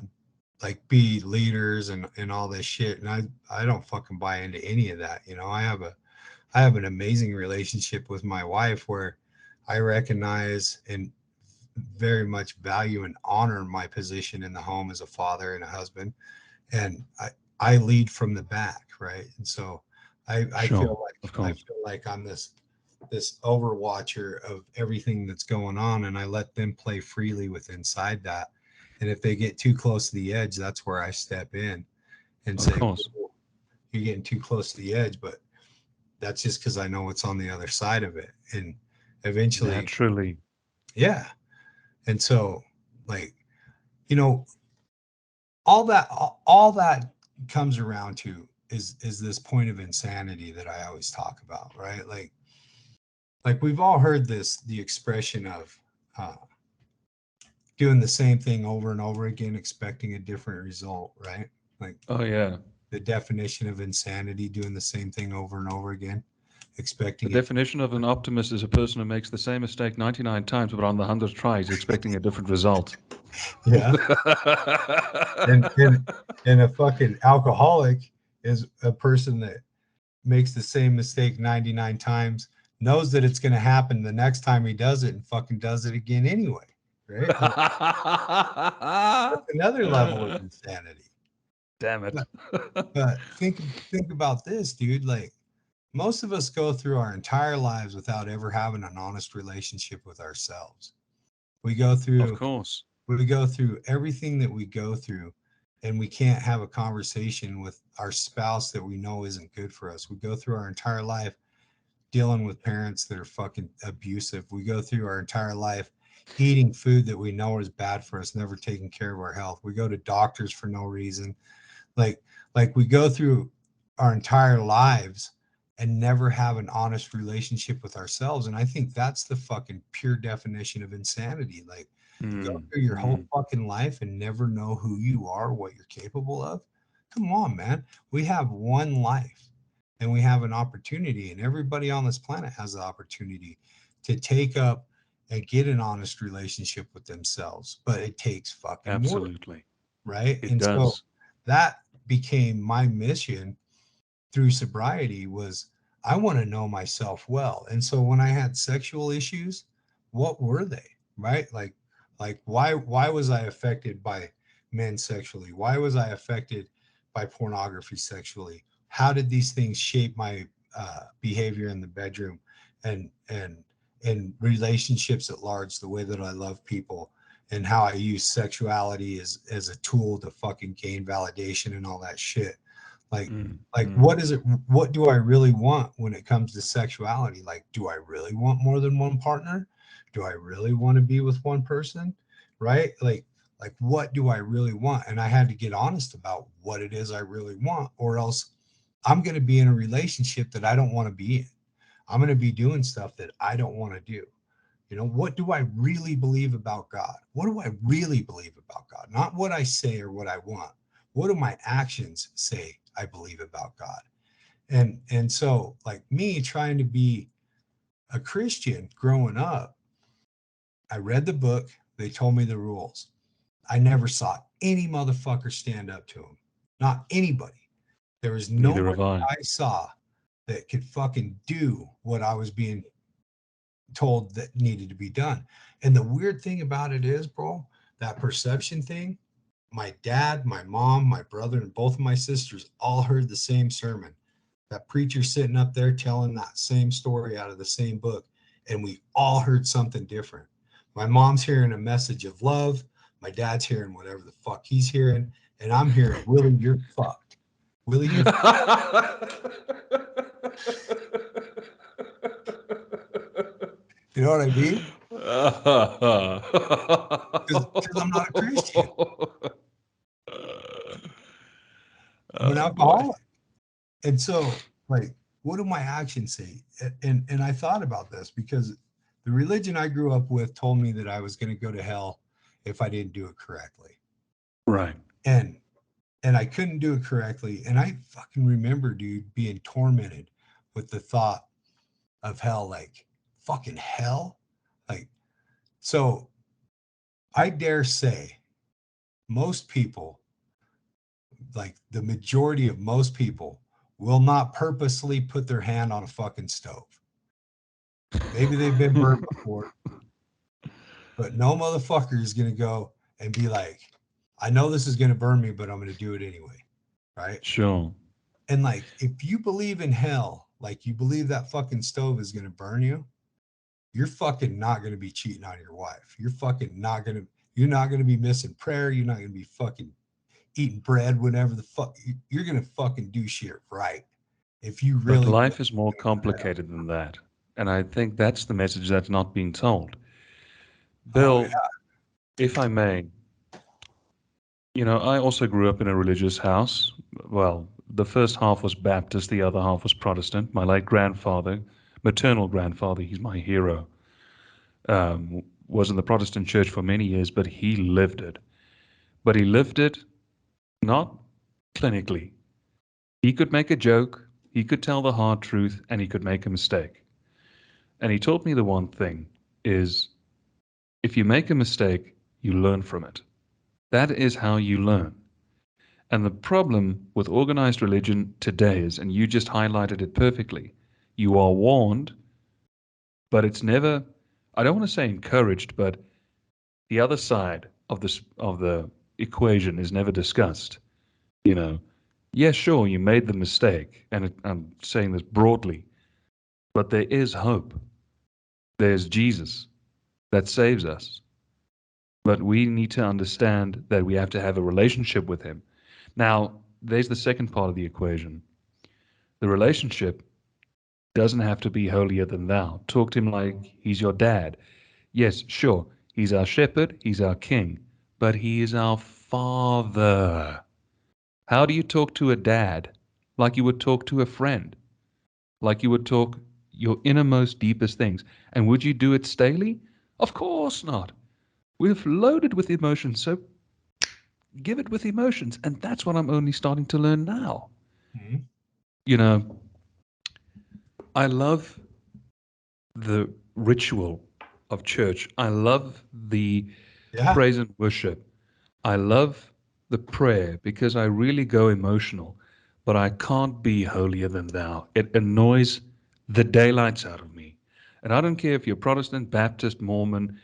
B: like be leaders and all this shit. And I don't fucking buy into any of that. I have an amazing relationship with my wife where I recognize and very much value and honor my position in the home as a father and a husband. And I lead from the back, right? And so I
C: Sure,
B: feel
C: of
B: I
C: course.
B: feel like I'm this overwatcher of everything that's going on, and I let them play freely with inside that. And if they get too close to the edge, that's where I step in and
C: Of
B: say,
C: course.
B: you're getting too close to the edge. But that's just because I know what's on the other side of it. And eventually,
C: Naturally.
B: yeah. And so, like, you know, all that comes around to is this point of insanity that I always talk about, right? Like we've all heard the expression of uh, doing the same thing over and over again, expecting a different result, right? Like
C: Oh, yeah.
B: the definition of insanity: doing the same thing over and over again,
C: The
B: expecting it.
C: definition of an optimist is a person who makes the same mistake 99 times, but on the 100th try, he's expecting a different result.
B: Yeah. And a fucking alcoholic is a person that makes the same mistake 99 times, knows that it's going to happen the next time he does it, and fucking does it again anyway, right? Like, that's another level of insanity.
C: Damn it.
B: But, but think about this, dude. Like most of us go through our entire lives without ever having an honest relationship with ourselves. We go
C: Of
B: through
C: course.
B: we go through everything that we go through, and we can't have a conversation with our spouse that we know isn't good for us. We go through our entire life dealing with parents that are fucking abusive. We go through our entire life eating food that we know is bad for us, never taking care of our health. We go to doctors for no reason. like like we go through our entire lives and never have an honest relationship with ourselves. And I think that's the fucking pure definition of insanity. Like go
C: Mm,
B: through your whole
C: mm.
B: fucking life and never know who you are, what you're capable of. Come on, man. We have one life, and we have an opportunity, and everybody on this planet has the opportunity to take up and get an honest relationship with themselves. But it takes fucking work,
C: Absolutely.
B: right?
C: It
B: And so
C: does.
B: that became my mission through sobriety. Was I want to know myself well. And so when I had sexual issues, what were they? Right? Like why was I affected by men sexually? Why was I affected by pornography sexually? How did these things shape my behavior in the bedroom and relationships at large, the way that I love people, and how I use sexuality as a tool to fucking gain validation and all that shit. Like,
C: Mm,
B: what is it? What do I really want when it comes to sexuality? Like, do I really want more than one partner? Do I really want to be with one person? Right? Like what do I really want? And I had to get honest about what it is I really want, or else I'm going to be in a relationship that I don't want to be in. I'm going to be doing stuff that I don't want to do. What do I really believe about God? What do I really believe about God? Not what I say or what I want. What do my actions say I believe about God? And so, like me trying to be a Christian growing up, I read the book, they told me the rules. I never saw any motherfucker stand up to him. Not anybody. There was
C: neither
B: nobody
C: have I.
B: I saw that could fucking do what I was being told that needed to be done. And the weird thing about it is, bro, that perception thing, my dad, my mom, my brother, and both of my sisters all heard the same sermon. That preacher sitting up there telling that same story out of the same book. And we all heard something different. My mom's hearing a message of love. My dad's hearing whatever the fuck he's hearing. And I'm hearing, Willie, you're fucked. Willie, you're You know what I mean? Because I'm not a Christian. I'm an
C: Boy.
B: alcoholic. And so, like, what do my actions say? And I thought about this because the religion I grew up with told me that I was going to go to hell if I didn't do it correctly.
C: Right.
B: And I couldn't do it correctly. And I fucking remember, dude, being tormented with the thought of hell, like fucking hell. Like, so I dare say most people, like the majority of most people, will not purposely put their hand on a fucking stove. Maybe they've been burned before, but no motherfucker is going to go and be like, I know this is going to burn me, but I'm going to do it anyway. Right.
C: Sure.
B: And like, if you believe in hell, like you believe that fucking stove is going to burn you, you're fucking not going to be cheating on your wife. You're not going to be missing prayer. You're not going to be fucking eating bread whenever the fuck you're going to fucking do shit right. If you
C: But
B: really,
C: life is more complicated than that. And I think that's the message that's not being told.
B: oh yeah,
C: Bill, if I may, I also grew up in a religious house. Well, the first half was Baptist, the other half was Protestant. My late grandfather, maternal grandfather, he's my hero, was in the Protestant church for many years, but he lived it. But he lived it not clinically. He could make a joke, he could tell the hard truth, and he could make a mistake. And he taught me the one thing is if you make a mistake, you learn from it. That is how you learn. And the problem with organized religion today is, and you just highlighted it perfectly, you are warned, but it's never, I don't want to say encouraged, but the other side of the equation is never discussed. You know, yeah, sure, you made the mistake, and I'm saying this broadly, but there is hope. There's Jesus that saves us. But we need to understand that we have to have a relationship with him. Now, there's the second part of the equation. The relationship doesn't have to be holier than thou. Talk to him like he's your dad. Yes, sure, he's our shepherd, he's our king, but he is our father. How do you talk to a dad? Like you would talk to a friend, like you would talk your innermost, deepest things. And would you do it staley? Of course not. We're loaded with emotions, so give it with emotions. And that's what I'm only starting to learn now.
B: Mhm.
C: You know, I love the ritual of church. I love the
B: Yeah,
C: praise and worship. I love the prayer because I really go emotional, but I can't be holier than thou. It annoys the daylights out of me. And I don't care if you're Protestant, Baptist, Mormon,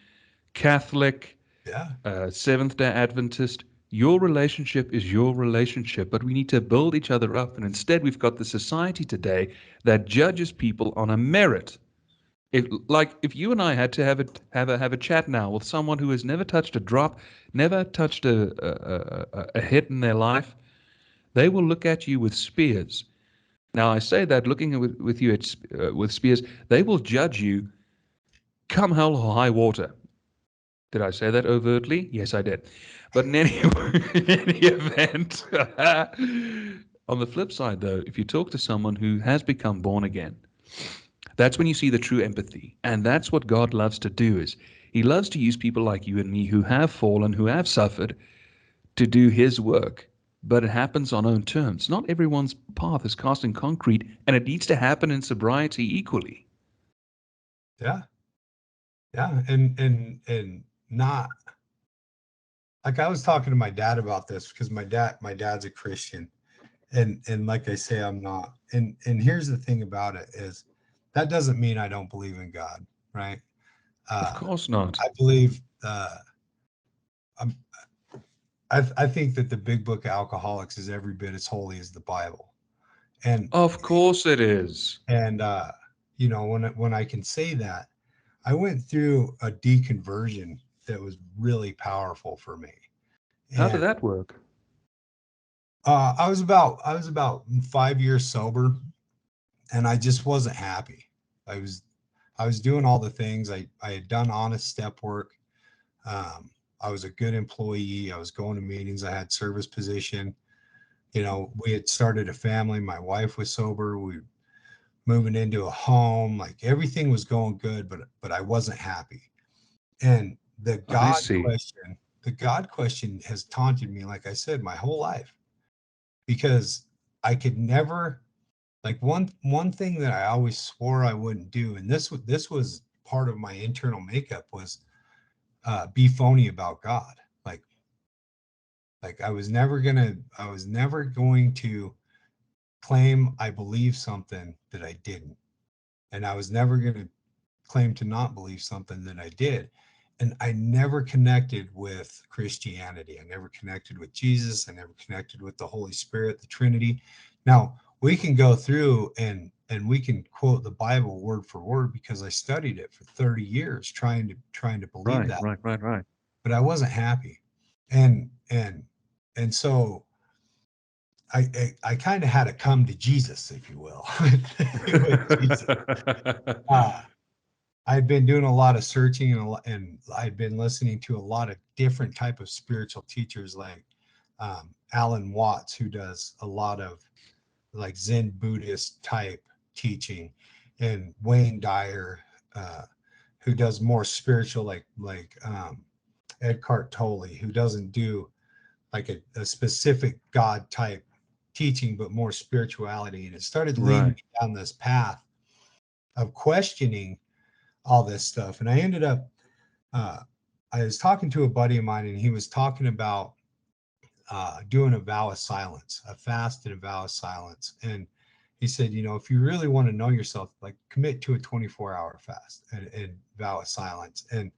C: Catholic,
B: yeah,
C: Seventh day Adventist. Your relationship is your relationship, but we need to build each other up. And instead, we've got the society today that judges people on a merit. If you and I had to have a chat now with someone who has never touched a drop, never touched a hit in their life, They will look at you with spears. Now, I say that looking with you with spears, they will judge you come hell or high water. Did I say that overtly? Yes, I did. But in any, in any event, on the flip side, though, if you talk to someone who has become born again, that's when you see the true empathy. And that's what God loves to do is he loves to use people like you and me who have fallen, who have suffered, to do his work. But it happens on own terms. Not everyone's path is cast in concrete, and it needs to happen in sobriety equally.
B: Yeah. Yeah. And not like I was talking to my dad about this because my dad's a Christian. And like I say, I'm not. And here's the thing about it is that doesn't mean I don't believe in God, right?
C: Of course not.
B: I believe I think that the big book of alcoholics is every bit as holy as the Bible. And
C: Of course it is.
B: and you know, when I can say that, I went through a deconversion that was really powerful for me.
C: How did
B: And
C: that work?
B: I was about 5 years sober, and I just wasn't happy. I was doing all the things. I had done honest step work. I was a good employee. I was going to meetings. I had service position. You know, we had started a family. My wife was sober. We were moving into a home. Like everything was going good, but I wasn't happy. And the
C: I
B: God
C: see.
B: question has taunted me, like I said, my whole life, because I could never, like one thing that I always swore I wouldn't do, and this was part of my internal makeup, was be phony about God. Like I was never going to claim I believe something that I didn't, and I was never going to claim to not believe something that I did. And I never connected with Christianity. I never connected with Jesus. I never connected with the Holy Spirit, the Trinity. Now we can go through and we can quote the Bible word for word because I studied it for 30 years trying to believe that.
C: Right.
B: But I wasn't happy. And so I kind of had to come to Jesus, if you will. With Jesus. I'd been doing a lot of searching and I'd been listening to a lot of different type of spiritual teachers like Alan Watts, who does a lot of like Zen Buddhist type teaching, and Wayne Dyer, who does more spiritual, like Eckhart Tolle, who doesn't do like a specific God type teaching, but more spirituality. And it started leading me down this path of questioning all this stuff. And I ended up, I was talking to a buddy of mine, and he was talking about doing a vow of silence, a fast and a vow of silence. And he said, you know, if you really want to know yourself, like commit to a 24-hour fast and vow of silence. And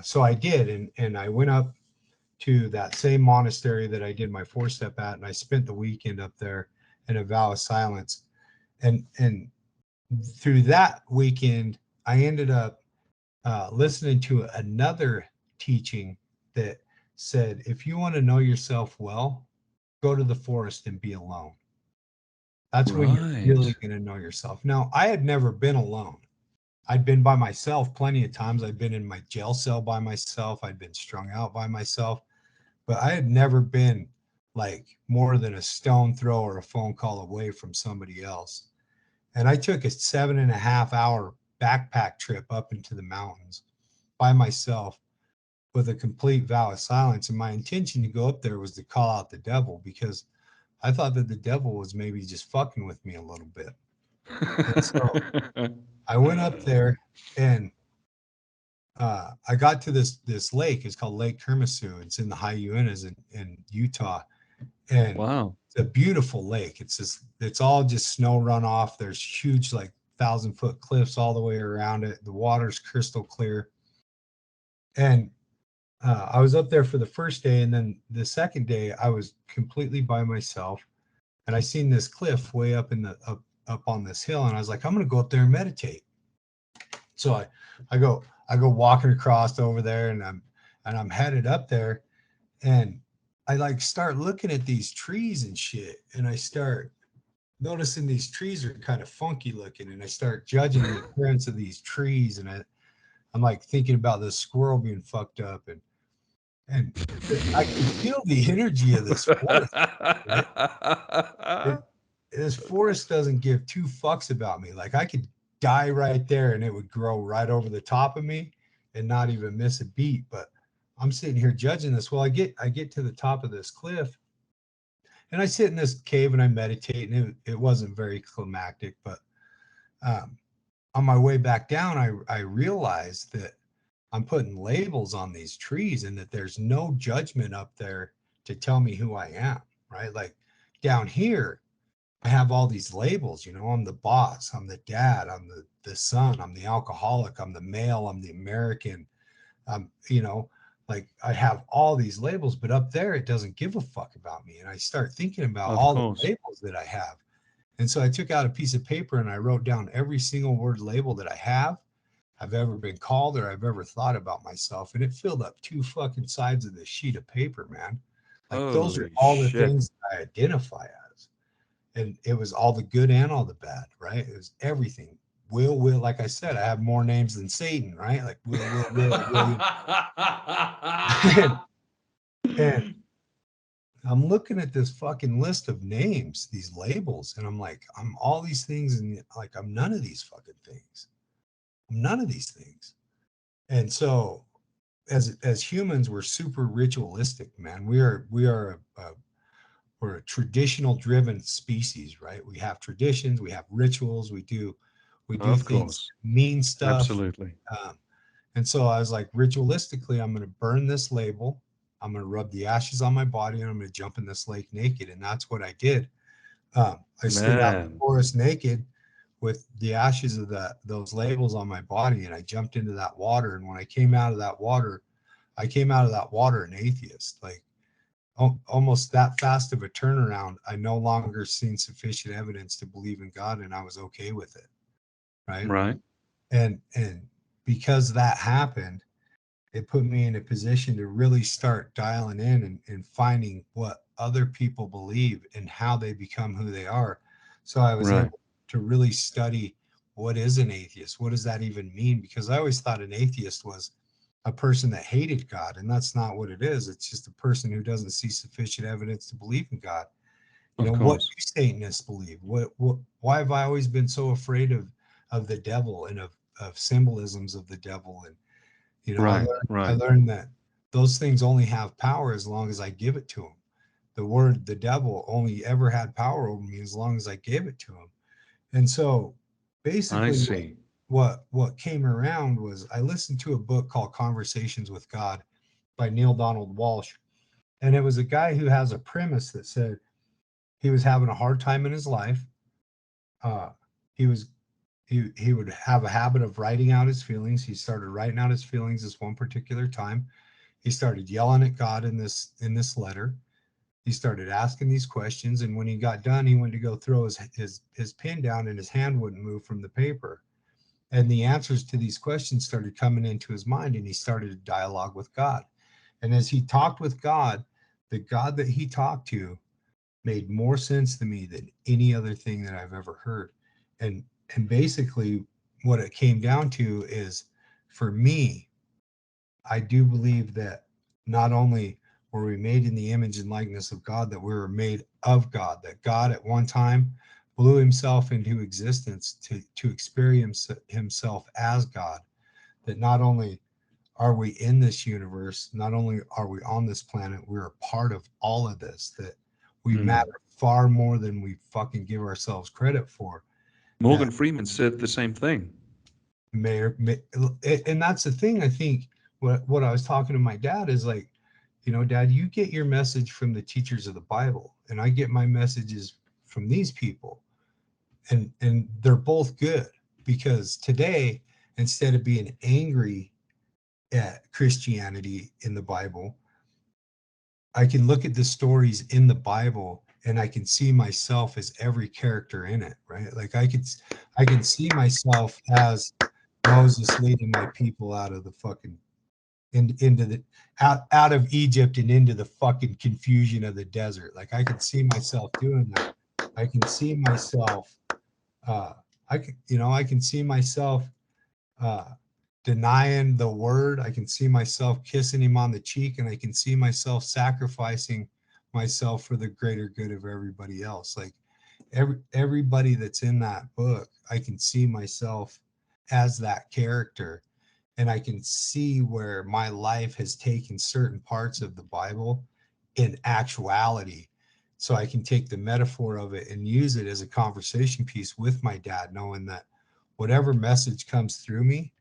B: so I did. And I went up to that same monastery that I did my 4-step at. And I spent the weekend up there in a vow of silence. And through that weekend, I ended up listening to another teaching that said, if you want to know yourself well, go to the forest and be alone. That's when you're really going to know yourself. Now, I had never been alone. I'd been by myself plenty of times. I'd been in my jail cell by myself. I'd been strung out by myself, but I had never been like more than a stone throw or a phone call away from somebody else. And I took a 7.5-hour backpack trip up into the mountains by myself with a complete vow of silence. And my intention to go up there was to call out the devil, because I thought that the devil was maybe just fucking with me a little bit. And so I went up there, and I got to this lake. It's called Lake Kermasu. It's in the high Uintas in Utah. And
C: wow.
B: It's a beautiful lake. It's all just snow runoff. There's huge, like 1,000-foot cliffs all the way around it. The water's crystal clear. And I was up there for the first day, and then the second day I was completely by myself, and I seen this cliff way up up on this hill, and I was like, I'm gonna go up there and meditate. So I go walking across over there, and I'm headed up there, and I like start looking at these trees and shit, and I start noticing these trees are kind of funky looking, and I start judging the appearance of these trees, and I'm like thinking about this squirrel being fucked up, and I can feel the energy of this forest. Right? This forest doesn't give two fucks about me. Like I could die right there, and it would grow right over the top of me, and not even miss a beat. But I'm sitting here judging this. Well, I get to the top of this cliff, and I sit in this cave and I meditate, and it wasn't very climactic, but on my way back down, I realized that I'm putting labels on these trees and that there's no judgment up there to tell me who I am, right? Like down here, I have all these labels, I'm the boss, I'm the dad, I'm the son, I'm the alcoholic, I'm the male, I'm the American, like I have all these labels, but up there, it doesn't give a fuck about me. And I start thinking about
C: Of
B: all
C: course.
B: the labels that I have. And so I took out a piece of paper and I wrote down every single word label that I've ever been called, or I've ever thought about myself. And it filled up 2 fucking sides of this sheet of paper, man. Like those are
C: Holy
B: all the
C: shit.
B: things that I identify as. And it was all the good and all the bad, right? It was everything. Will, like I said, I have more names than Satan, right? Like Will, William. And I'm looking at this fucking list of names, these labels, and I'm like, I'm all these things, and like I'm none of these fucking things. I'm none of these things. And so as humans, we're super ritualistic, man. We're a traditional driven species, right? We have traditions, we have rituals, we do
C: Of
B: things,
C: course.
B: mean stuff.
C: Absolutely.
B: And so I was like, ritualistically, I'm going to burn this label. I'm going to rub the ashes on my body, and I'm going to jump in this lake naked. And that's what I did. I slid out the
C: Man.
B: forest naked with the ashes of those labels on my body, and I jumped into that water. And when I came out of that water, an atheist, like almost that fast of a turnaround. I no longer seen sufficient evidence to believe in God, and I was okay with it. Right.
C: Right.
B: And because that happened, it put me in a position to really start dialing in and finding what other people believe and how they become who they are. So I was
C: Right.
B: able to really study, what is an atheist? What does that even mean? Because I always thought an atheist was a person that hated God, and that's not what it is. It's just a person who doesn't see sufficient evidence to believe in God.
C: Of
B: What
C: course.
B: do Satanists believe? Why have I always been so afraid of the devil and of symbolisms of the devil? And
C: Right.
B: I
C: Right.
B: learned that those things only have power as long as I give it to them. The devil only ever had power over me as long as I gave it to him. And so
C: I
B: basically
C: see.
B: what came around was I listened to a book called Conversations with God by Neil Donald Walsh. And it was a guy who has a premise that said he was having a hard time in his life. Uh, he was he would have a habit of writing out his feelings. He started writing out his feelings this one particular time. He started yelling at God in this letter. He started asking these questions, and when he got done, he went to go throw his pen down, and his hand wouldn't move from the paper. And the answers to these questions started coming into his mind, and he started a dialogue with God. And as he talked with God, the God that he talked to made more sense to me than any other thing that I've ever heard. And basically what it came down to is, for me, I do believe that not only were we made in the image and likeness of God, that we were made of God, that God at one time blew himself into existence to experience himself as God, that not only are we in this universe, not only are we on this planet, we're a part of all of this, that we
C: Mm.
B: matter far more than we fucking give ourselves credit for. That
C: Morgan Freeman said the same thing.
B: may, and that's the thing. I think what I was talking to my dad is like, Dad, you get your message from the teachers of the Bible, and I get my messages from these people, and they're both good, because today, instead of being angry at Christianity in the Bible, I can look at the stories in the Bible and I can see myself as every character in it, right? Like I can see myself as Moses leading my people out of the fucking into the out of Egypt and into the fucking confusion of the desert. Like I can see myself doing that. I can see myself I can see myself denying the word. I can see myself kissing him on the cheek, and I can see myself sacrificing myself for the greater good of everybody else. Like everybody that's in that book, I can see myself as that character, and I can see where my life has taken certain parts of the Bible in actuality. So I can take the metaphor of it and use it as a conversation piece with my dad, knowing that whatever message comes through me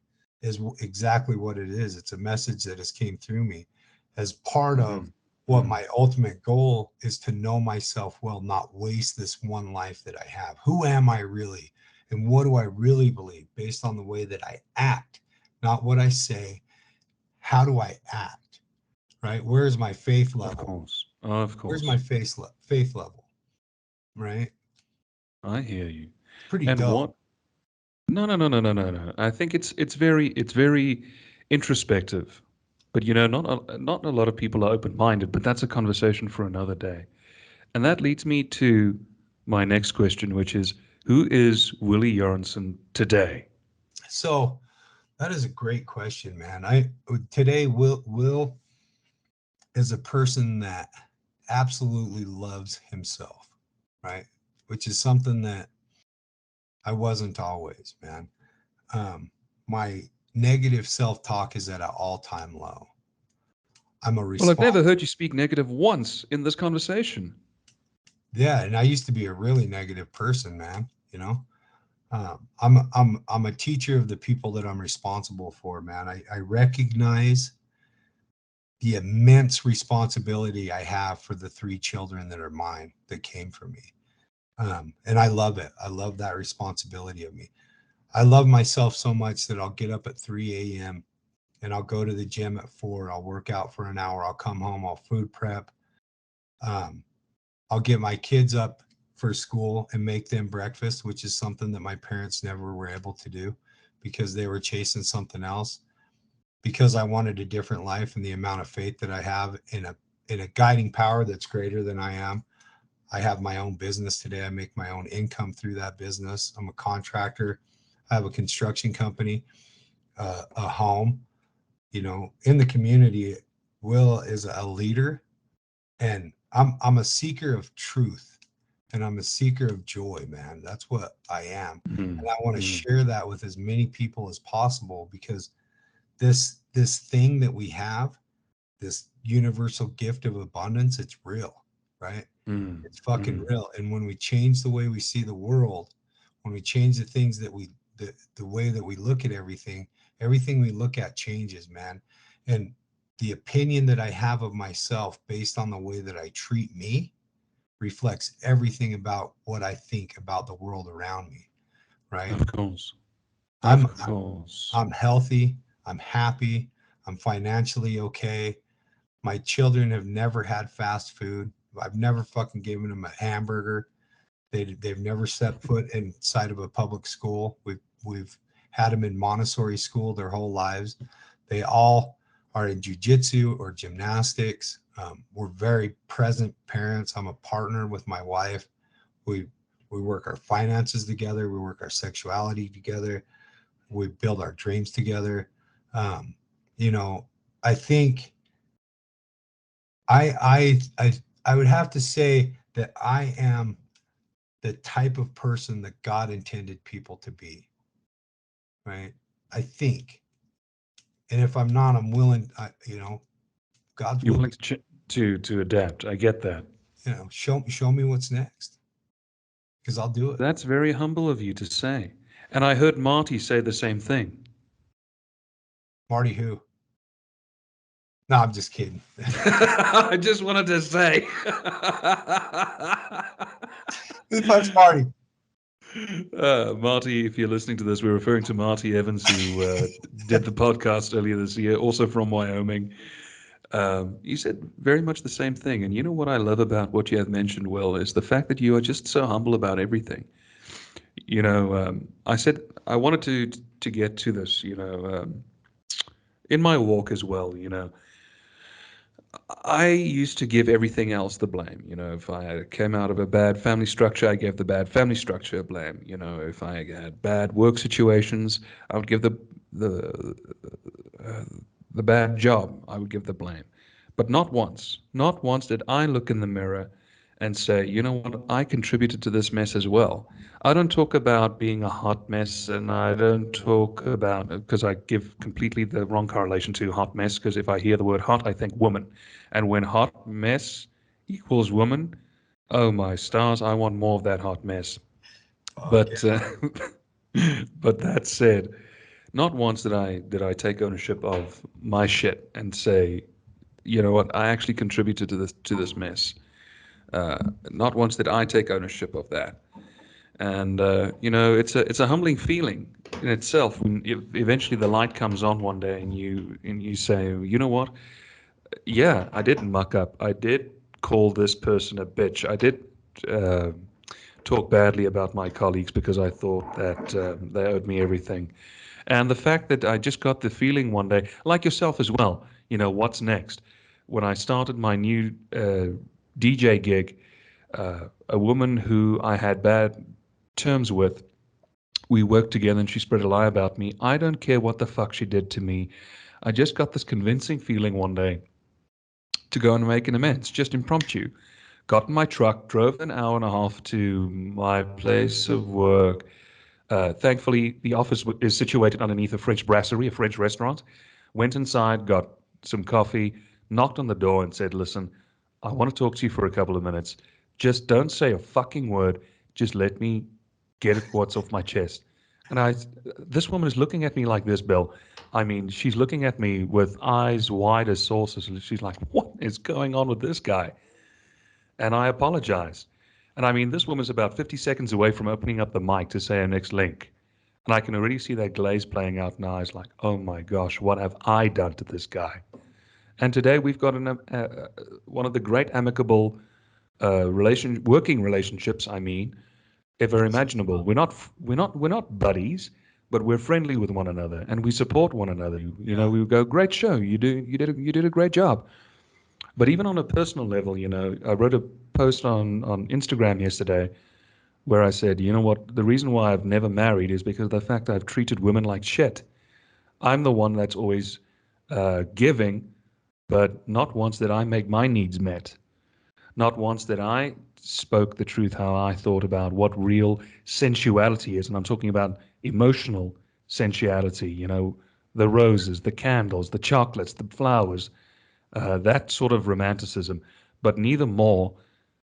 B: is exactly what it is. It's a message that has came through me as part of what my ultimate goal is, to know myself well, not waste this one life that I have. Who am I really? And what do I really believe based on the way that I act, not what I say? How do I act? Right? Where's my faith level?
C: Of course.
B: Where's my faith level? Right?
C: I hear you.
B: Pretty
C: And
B: dope.
C: what? No. I think it's very introspective. But not a lot of people are open-minded, but that's a conversation for another day. And that leads me to my next question, which is, who is Willie Jorenson today?
B: So that is a great question, man. Today Will is a person that absolutely loves himself, right? Which is something that I wasn't always, man. My negative self-talk is at an all-time low. I'm a
C: Well, I've never
B: response.
C: heard you speak negative once in this conversation.
B: Yeah, and I used to be a really negative person, man. I'm a teacher of the people that I'm responsible for, man. I recognize the immense responsibility I have for the 3 children that are mine, that came from me. And I love it. I love that responsibility of me. I love myself so much that I'll get up at 3 a.m. and I'll go to the gym at 4. I'll work out for an hour. I'll come home. I'll food prep. I'll get my kids up for school and make them breakfast, which is something that my parents never were able to do because they were chasing something else. Because I wanted a different life, and the amount of faith that I have in a guiding power that's greater than I am. I have my own business today. I make my own income through that business. I'm a contractor. I have a construction company, a home, in the community. Will is a leader, and I'm a seeker of truth, and I'm a seeker of joy, man. That's what I am. And I want to share that with as many people as possible, because this thing that we have, this universal gift of abundance, it's real, right? It's fucking real. And when we change the way we see the world, when we change the things that the way that we look at everything we look at changes, man. And the opinion that I have of myself based on the way that I treat me reflects everything about what I think about the world around me, right?
C: Of course.
B: I'm
C: Of course.
B: I'm healthy, I'm happy, I'm financially okay. My children have never had fast food. I've never fucking given them a hamburger. They've never set foot inside of a public school. We've had them in Montessori school their whole lives. They all are in jujitsu or gymnastics. We're very present parents. I'm a partner with my wife. We work our finances together. We work our sexuality together. We build our dreams together. I think I would have to say that I am the type of person that God intended people to be, right? I think. And if I'm not, I'm willing, God's
C: You're
B: willing,
C: willing to adapt. I get that.
B: show me what's next, because I'll do it.
C: That's very humble of you to say. And I heard Marty say the same thing.
B: Marty who? No, I'm just kidding.
C: I just wanted to say.
B: Who the fuck's Marty?
C: Marty, if you're listening to this, we're referring to Marty Evans, who did the podcast earlier this year, also from Wyoming. You said very much the same thing. And you know what I love about what you have mentioned, Will, is the fact that you are just so humble about everything. I said I wanted to get to this, in my walk as well, I used to give everything else the blame. If I came out of a bad family structure, I gave the bad family structure blame. If I had bad work situations, I would give the uh, the bad job, I would give the blame. But not once did I look in the mirror and say, you know what, I contributed to this mess as well. I don't talk about being a hot mess, and I don't talk about, because I give completely the wrong correlation to hot mess, because if I hear the word hot, I think woman. And when hot mess equals woman, oh my stars, I want more of that hot mess.
B: Fuck
C: But
B: yeah.
C: but that said, not once did I take ownership of my shit and say, you know what, I actually contributed to this mess. Not once did I take ownership of that. And it's a humbling feeling in itself when eventually the light comes on one day and you say, you know what, yeah, I didn't muck up. I did call this person a bitch. I did uh, talk badly about my colleagues because I thought that they owed me everything. And the fact that I just got the feeling one day, like yourself as well, what's next? When I started my new DJ gig, a woman who I had bad terms with, we worked together and she spread a lie about me. I don't care what the fuck she did to me. I just got this convincing feeling one day to go and make an amends, just impromptu. Got in my truck, drove an hour and a half to my place of work. Thankfully, the office is situated underneath a French brasserie, a French restaurant. Went inside, got some coffee, knocked on the door, and said, "Listen, I want to talk to you for a couple of minutes. Just don't say a fucking word. Just let me get it what's off my chest." And this woman is looking at me like this, Bill. I mean, she's looking at me with eyes wide as saucers. She's like, "What is going on with this guy?" And I apologized. And I mean, this woman's about 50 seconds away from opening up the mic to say her next link. And I can already see that glaze playing out in her eyes like, oh my gosh, what have I done to this guy? And today we've got one of the great amicable working relationships, I mean, ever imaginable. We're not buddies, but we're friendly with one another and we support one another.
B: Yeah.
C: We go, great show. You did a great job. But even on a personal level, I wrote a post on Instagram yesterday where I said, you know what, the reason why I've never married is because of the fact I've treated women like shit. I'm the one that's always giving, but not once did I make my needs met. Not once did I spoke the truth how I thought about what real sensuality is. And I'm talking about emotional sensuality, the roses, the candles, the chocolates, the flowers, that sort of romanticism. But neither more,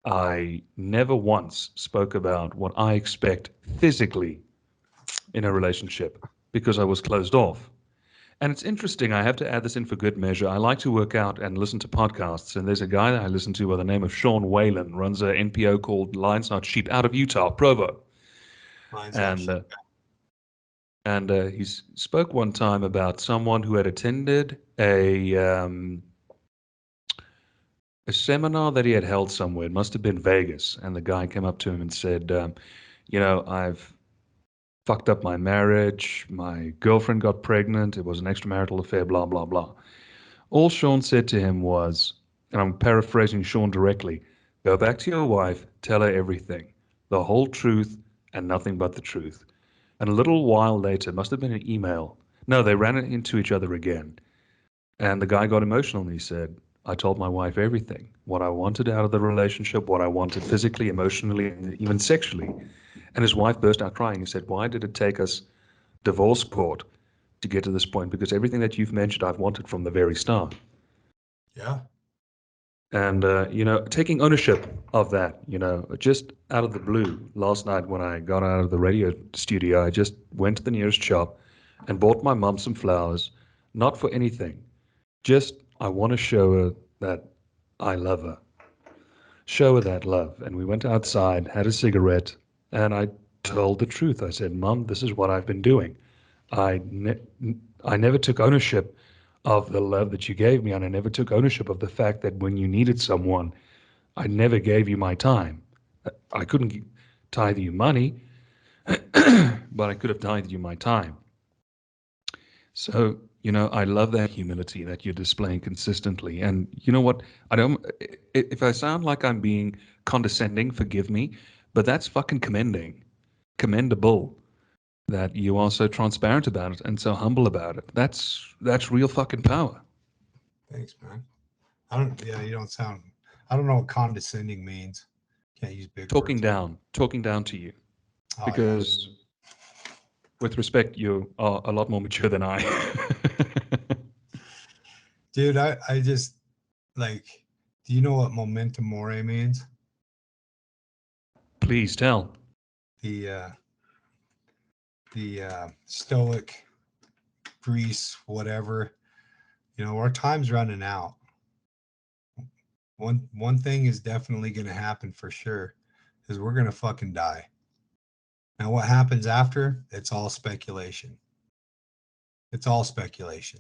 C: I never once spoke about what I expect physically in a relationship because I was closed off. And it's interesting, I have to add this in for good measure. I like to work out and listen to podcasts, and there's a guy that I listen to by the name of Sean Whalen, runs a NPO called Lions Not Sheep out of Utah, Provo.
B: Mine's not
C: And
B: shit.
C: he spoke one time about someone who had attended a seminar that he had held somewhere. It must have been Vegas. And the guy came up to him and said, I've fucked up my marriage. My girlfriend got pregnant. It was an extramarital affair, blah, blah, blah. All Sean said to him was, and I'm paraphrasing Sean directly, go back to your wife, tell her everything, the whole truth and nothing but the truth. And a little while later, must have been an email. No, they ran into each other again. And the guy got emotional and he said, I told my wife everything, what I wanted out of the relationship, what I wanted physically, emotionally, and even sexually. And his wife burst out crying. He said, why did it take us divorce court to get to this point? Because everything that you've mentioned, I've wanted from the very start.
B: Yeah.
C: And, taking ownership of that, just out of the blue, last night when I got out of the radio studio, I just went to the nearest shop and bought my mom some flowers, not for anything. Just, I want to show her that I love her. Show her that love. And we went outside, had a cigarette, and I told the truth. I said, Mom, this is what I've been doing. I, ne- I never took ownership of the love that you gave me, and I never took ownership of the fact that when you needed someone, I never gave you my time. I couldn't tithe you money, but I could have tithed you my time. So I love that humility that you're displaying consistently. And you know what? I don't, if I sound like I'm being condescending, forgive me, but that's fucking commendable that you are so transparent about it and so humble about it. That's real fucking power.
B: Thanks, man. You don't sound, I don't know what condescending means. Can't use big words.
C: Talking down to you,
B: Oh, yeah.
C: because with respect, you are a lot more mature than I.
B: Dude, I just, like, do you know what memento mori means?
C: Please tell.
B: The, stoic Greece, whatever, our time's running out. One thing is definitely going to happen for sure, is we're going to fucking die. Now, what happens after? It's all speculation. It's all speculation.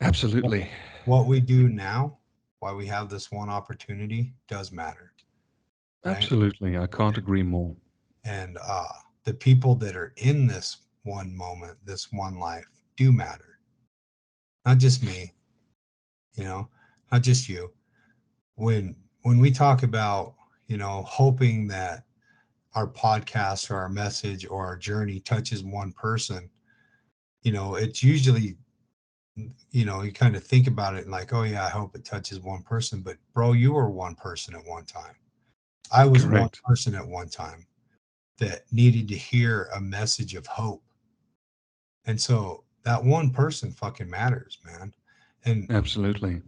C: Absolutely.
B: What we do now, why we have this one opportunity, does matter, right?
C: Absolutely. I can't agree more.
B: And the people that are in this one moment, this one life, do matter. Not just me, not just you. When we talk about, hoping that our podcast or our message or our journey touches one person, it's usually, you kind of think about it and like, oh yeah, I hope it touches one person. But bro, you were one person at one time. I was one
C: Correct.
B: person at one time that needed to hear a message of hope. And so that one person fucking matters, man. And
C: Absolutely.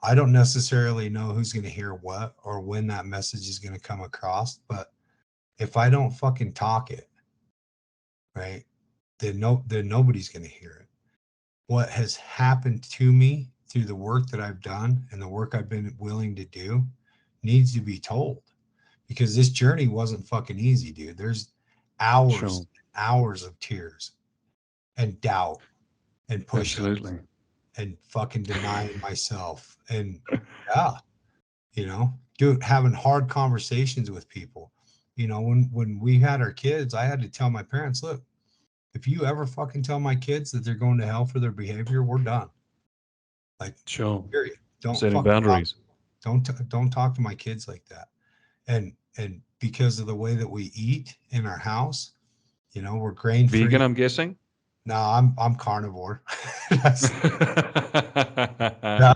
B: I don't necessarily know who's going to hear what or when that message is going to come across, but if I don't fucking talk it, right, then nobody's going to hear it. What has happened to me through the work that I've done and the work I've been willing to do needs to be told, because this journey wasn't fucking easy, dude. There's
C: Sure.
B: hours of tears and doubt and push-ups
C: Absolutely.
B: and fucking denying myself and yeah, having hard conversations with people. When we had our kids, I had to tell my parents, look, if you ever fucking tell my kids that they're going to hell for their behavior, we're done. Like,
C: Sure.
B: period. Don't
C: Setting
B: fucking talk.
C: boundaries.
B: Don't talk to my kids like that. And because of the way that we eat in our house, we're grain
C: Vegan,
B: free.
C: I'm guessing?
B: No, I'm carnivore. Yeah,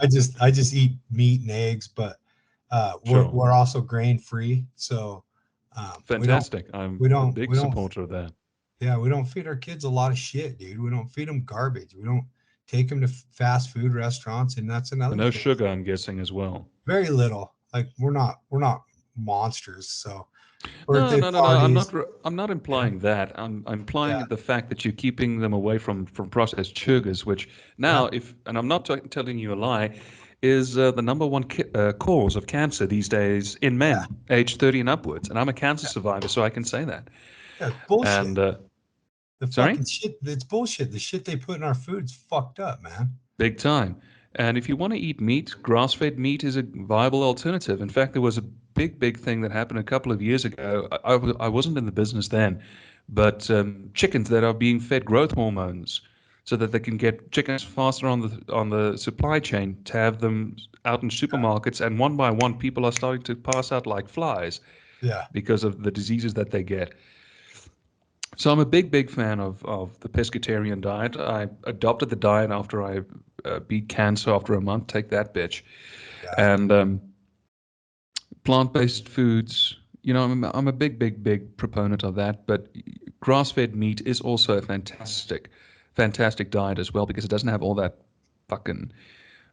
B: I just eat meat and eggs, but we're
C: Sure.
B: we're also grain free. So we don't
C: Fantastic. I'm
B: we
C: a
B: don't
C: big
B: we don't
C: supporter of that.
B: yeah, we don't feed our kids a lot of shit, dude. We don't feed them garbage. We don't take them to fast food restaurants, and that's
C: And
B: another
C: no
B: thing.
C: sugar, I'm guessing, as well.
B: Very little. Like we're not monsters. So
C: No,
B: birthday
C: no, no, no.
B: parties,
C: I'm not
B: yeah,
C: implying that. I'm
B: yeah,
C: implying the fact that you're keeping them away from processed sugars, which
B: yeah,
C: now, if and I'm not telling you a lie, is the number one cause of cancer these days in
B: yeah,
C: men aged 30 and upwards. And I'm a cancer survivor, so I can say that.
B: yeah. Bullshit.
C: And
B: The
C: sorry,
B: fucking shit. It's bullshit. The shit they put in our food's fucked up, man.
C: big time. And if you want to eat meat, grass-fed meat is a viable alternative. In fact, there was a big thing that happened a couple of years ago. I wasn't in the business then, but chickens that are being fed growth hormones so that they can get chickens faster on the supply chain to have them out in supermarkets. And one by one, people are starting to pass out like flies
B: Yeah.
C: because of the diseases that they get. So I'm a big fan of the pescatarian diet. I adopted the diet after I beat cancer after a month. Take that, bitch.
B: Yeah.
C: And plant-based foods. I'm a big proponent of that. But grass-fed meat is also a fantastic diet as well because it doesn't have all that fucking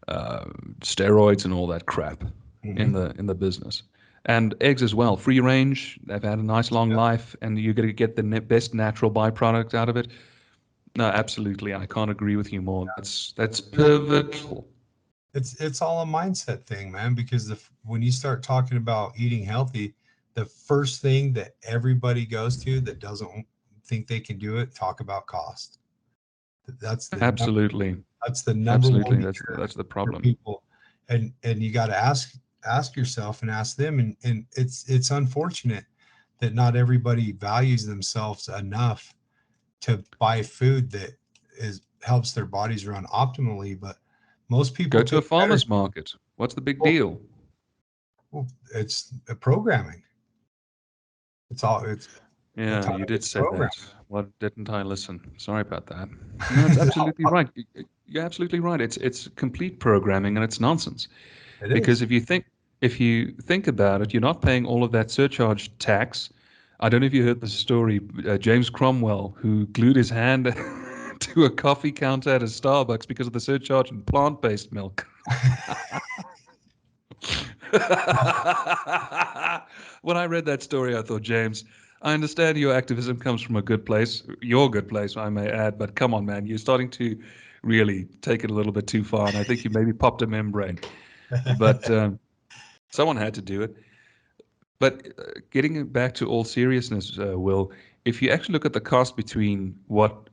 C: uh, steroids and all that crap in
B: Hmm.
C: the business. And eggs as well, free range. They've had a nice long
B: Yeah.
C: life, and you're going to get the best natural byproduct out of it. No, absolutely, I can't agree with you more. That's pivotal.
B: It's all a mindset thing, man. Because when you start talking about eating healthy, the first thing that everybody goes to that doesn't think they can do it, talk about cost. That's the number.
C: Absolutely,
B: That's the number one
C: absolutely. That's
B: deterrent
C: that's the
B: for
C: problem.
B: people. And you got to ask yourself and ask them. And it's unfortunate that not everybody values themselves enough to buy food that helps their bodies run optimally. But most people
C: Go to a
B: think better.
C: farmer's market. What's the big
B: Well,
C: deal?
B: well, it's a programming. It's a
C: Yeah,
B: ton
C: you
B: of
C: did
B: it's
C: say that.
B: programming.
C: Well, didn't I listen? Sorry about that. No, it's absolutely right. You're absolutely right. It's complete programming and it's nonsense.
B: It
C: Because
B: is.
C: if you think about it, you're not paying all of that surcharge tax. I don't know if you heard the story, James Cromwell, who glued his hand to a coffee counter at a Starbucks because of the surcharge in plant-based milk. When I read that story, I thought, James, I understand your activism comes from a good place, your good place, I may add, but come on, man, you're starting to really take it a little bit too far, and I think you maybe popped a membrane. But someone had to do it. But getting it back to all seriousness, Will, if you actually look at the cost between what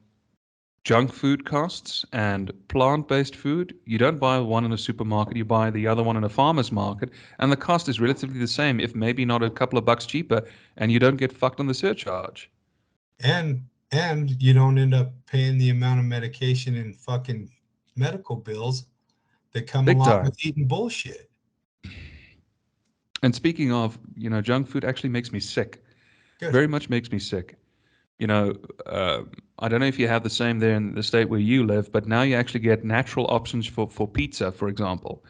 C: junk food costs and plant-based food, you don't buy one in a supermarket, you buy the other one in a farmer's market, and the cost is relatively the same, if maybe not a couple of bucks cheaper, and you don't get fucked on the surcharge.
B: And you don't end up paying the amount of medication and fucking medical bills that come
C: Big
B: along
C: time.
B: with eating bullshit.
C: And speaking of, junk food actually makes me sick.
B: Good.
C: Very much makes me sick. You know, I don't know if you have the same there in the state where you live, but now you actually get natural options for pizza, for example,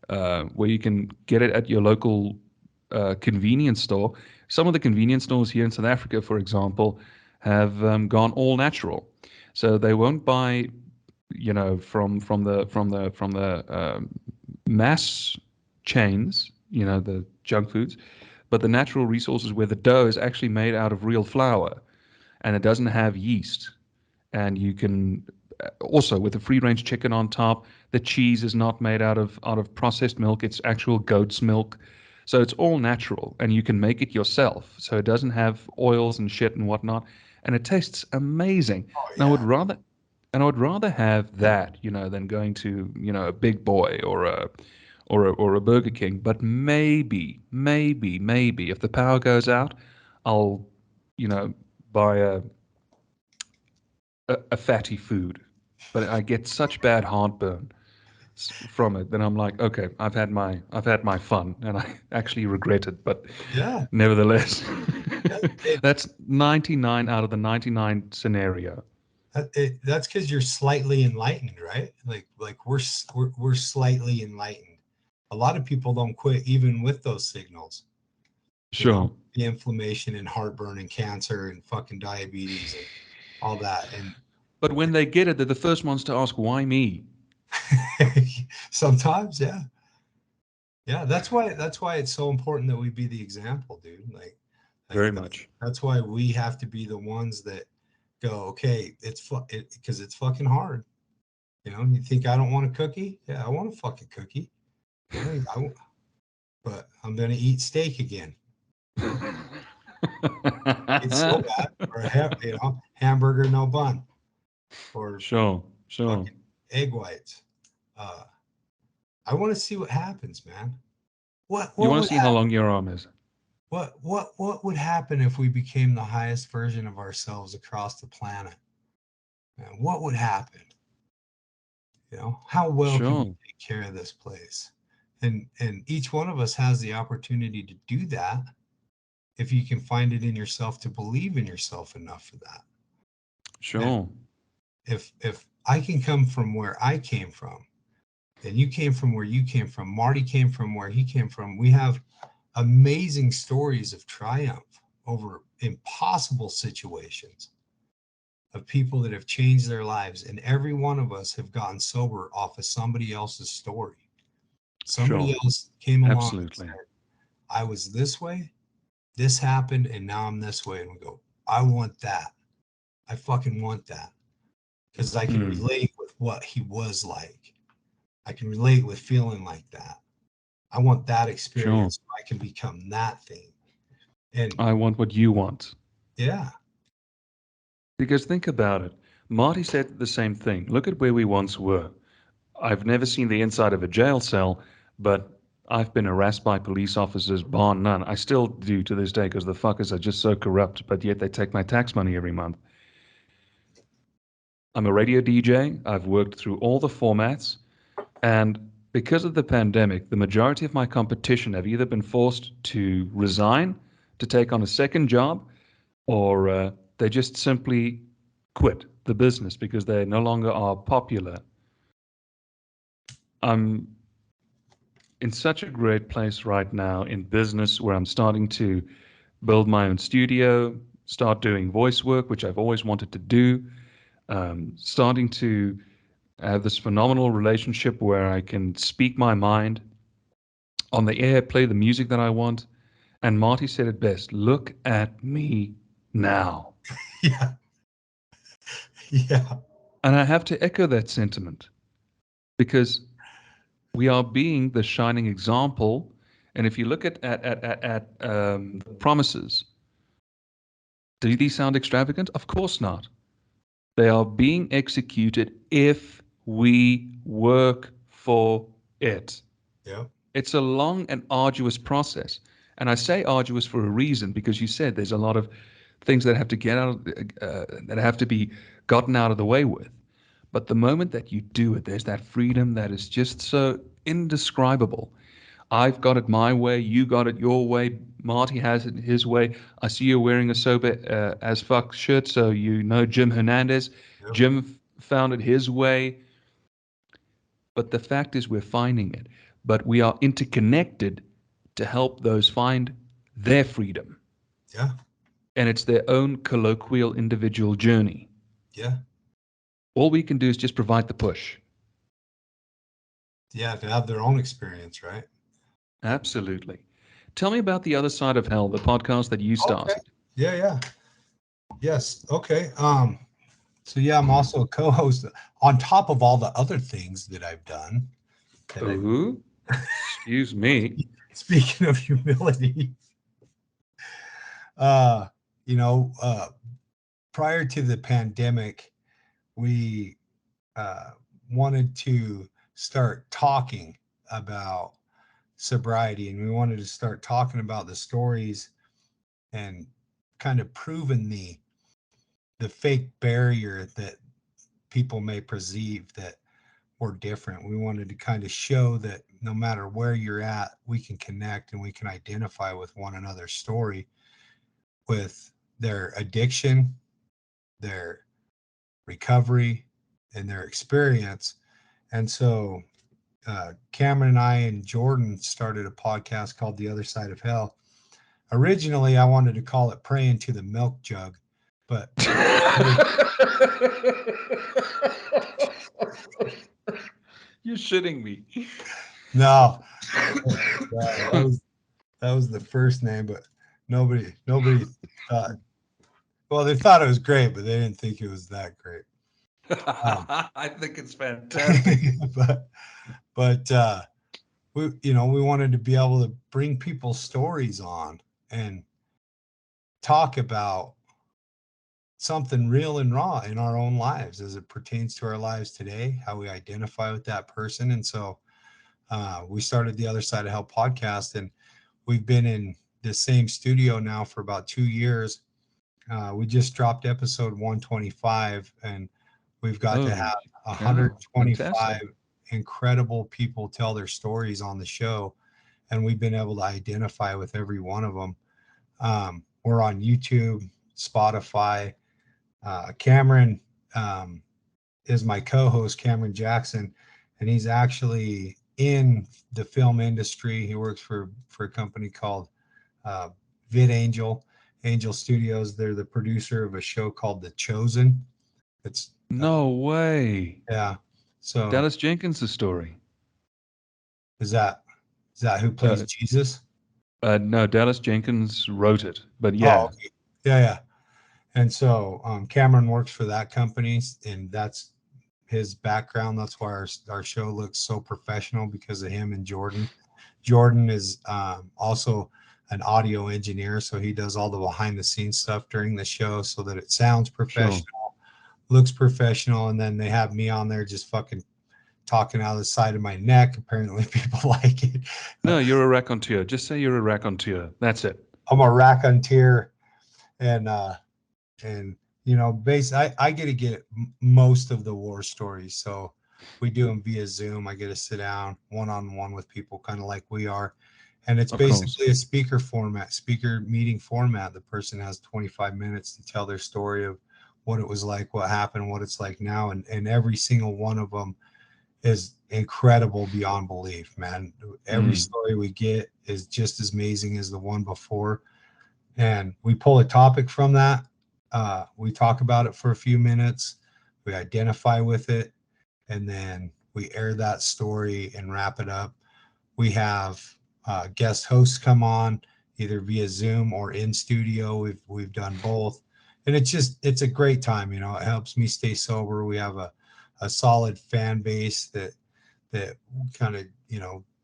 C: where you can get it at your local convenience store. Some of the convenience stores here in South Africa, for example, have gone all natural, so they won't buy, from the mass chains, the junk foods, but the natural resources where the dough is actually made out of real flour and it doesn't have yeast. And you can also, with the free range chicken on top, the cheese is not made out of processed milk, it's actual goat's milk. So it's all natural and you can make it yourself. So it doesn't have oils and shit and whatnot. And it tastes amazing.
B: Oh
C: And I would
B: yeah.
C: rather have that, than going to, a Big Boy or a Burger King. But maybe if the power goes out, I'll, buy a fatty food. But I get such bad heartburn from it. Then I'm like, okay, I've had my fun, and I actually regret it. But
B: Yeah.
C: nevertheless,
B: It,
C: that's 99 out of the 99 scenario.
B: that's because you're slightly enlightened, right? Like we're slightly enlightened. A lot of people don't quit even with those signals.
C: Sure.
B: The inflammation and heartburn and cancer and fucking diabetes and all that. And
C: But when they get it, they're the first ones to ask, why me?
B: sometimes, yeah. Yeah, that's why it's so important that we be the example, dude.
C: Very
B: That's,
C: much.
B: that's why we have to be the ones that go, okay, because it's fucking hard. You think I don't want a cookie? Yeah, I want a fucking cookie. But I'm gonna eat steak again. It's so bad. Or hamburger no bun, or
C: Sure.
B: fucking egg whites. Uh, I want to see what happens, man. What
C: You
B: what
C: want
B: would
C: to see how
B: happen?
C: long your arm is?
B: What would happen if we became the highest version of ourselves across the planet? Man, what would happen? How well could we
C: Sure.
B: take care of this place? And each one of us has the opportunity to do that if you can find it in yourself to believe in yourself enough for that. And
C: Sure.
B: if I can come from where I came from, and you came from where you came from, Marty came from where he came from, we have amazing stories of triumph over impossible situations, of people that have changed their lives, and every one of us have gotten sober off of somebody else's story. Somebody
C: Sure.
B: else came along and
C: Absolutely.
B: said, I was this way, this happened, and now I'm this way. And we go, I want that. I fucking want that. Because I can
C: Hmm.
B: relate with what he was like. I can relate with feeling like that. I want that
C: Sure.
B: experience so I can become that thing. And
C: I want what you want.
B: yeah,
C: Because think about it. Marty said the same thing. Look at where we once were. I've never seen the inside of a jail cell, but I've been harassed by police officers, bar none. I still do to this day because the fuckers are just so corrupt, but yet they take my tax money every month. I'm a radio DJ. I've worked through all the formats. And because of the pandemic, the majority of my competition have either been forced to resign, to take on a second job, or they just simply quit the business because they no longer are popular. I'm in such a great place right now in business where I'm starting to build my own studio, start doing voice work, which I've always wanted to do, starting to have this phenomenal relationship where I can speak my mind on the air, play the music that I want. And Marty said it best, look at me now.
B: Yeah. Yeah.
C: And I have to echo that sentiment because we are being the shining example. And if you look at the promises, do these sound extravagant? Of course not. They are being executed if we work for it.
B: Yeah.
C: It's a long and arduous process. And I say arduous for a reason because you said there's a lot of things that have to get out, that have to be gotten out of the way with. But the moment that you do it, there's that freedom that is just so indescribable. I've got it my way. You got it your way. Marty has it his way. I see you're wearing a sober as fuck shirt, so you know Jim Hernandez.
B: Yep.
C: Jim found it his way. But the fact is, we're finding it. But we are interconnected to help those find their freedom.
B: Yeah.
C: And it's their own colloquial individual journey.
B: Yeah.
C: All we can do is just provide the push.
B: Yeah. To have their own experience, right?
C: Absolutely. Tell me about The Other Side of Hell, the podcast that you started.
B: Okay. Yeah. Yeah. Yes. Okay. So yeah, I'm also a co-host on top of all the other things that I've done.
C: Ooh, excuse me.
B: Speaking of humility, you know, prior to the pandemic, we wanted to start talking about sobriety, and we wanted to start talking about the stories and kind of proving the fake barrier that people may perceive that we're different. We wanted to kind of show that no matter where you're at, we can connect and we can identify with one another's story, with their addiction, their recovery, and their experience. And so Cameron and I and Jordan started a podcast called The Other Side of Hell. Originally, I wanted to call it Praying to the Milk Jug, but
C: You're shitting me.
B: no, that was the first name, but nobody thought. Well, they thought it was great, but they didn't think it was that great.
C: I think it's fantastic.
B: but we wanted to be able to bring people's stories on and talk about something real and raw in our own lives as it pertains to our lives today, how we identify with that person. And so we started the Other Side of Hell podcast, and we've been in the same studio now for about 2 years. We just dropped episode 125, and we've got to have 125 incredible people tell their stories on the show, and we've been able to identify with every one of them. We're on YouTube, Spotify. Cameron is my co-host, Cameron Jackson, and he's actually in the film industry. He works for a company called VidAngel Studios. They're the producer of a show called The Chosen. It's
C: no way.
B: Yeah. So
C: Dallas Jenkins' story.
B: Is that who plays Jesus?
C: No, Dallas Jenkins wrote it, but yeah.
B: Oh, okay. Yeah. And so Cameron works for that company, and that's his background. That's why our show looks so professional, because of him and Jordan. Jordan is also an audio engineer, so he does all the behind the scenes stuff during the show so that it sounds professional, looks professional. And then they have me on there just fucking talking out of the side of my neck. Apparently people like it.
C: No, you're a raconteur. Just say you're a raconteur. That's it.
B: I'm a raconteur, and I get to get most of the war stories. So we do them via Zoom. I get to sit down one-on-one with people, kind of like we are. And it's
C: Of course.
B: basically a speaker meeting format. The person has 25 minutes to tell their story of what it was like, what happened, what it's like now. And every single one of them is incredible beyond belief, man. Every story we get is just as amazing as the one before. And we pull a topic from that. We talk about it for a few minutes. We identify with it. And then we air that story and wrap it up. We have guest hosts come on either via Zoom or in studio. We've done both. And it's a great time. It helps me stay sober. We have a solid fan base that kind of,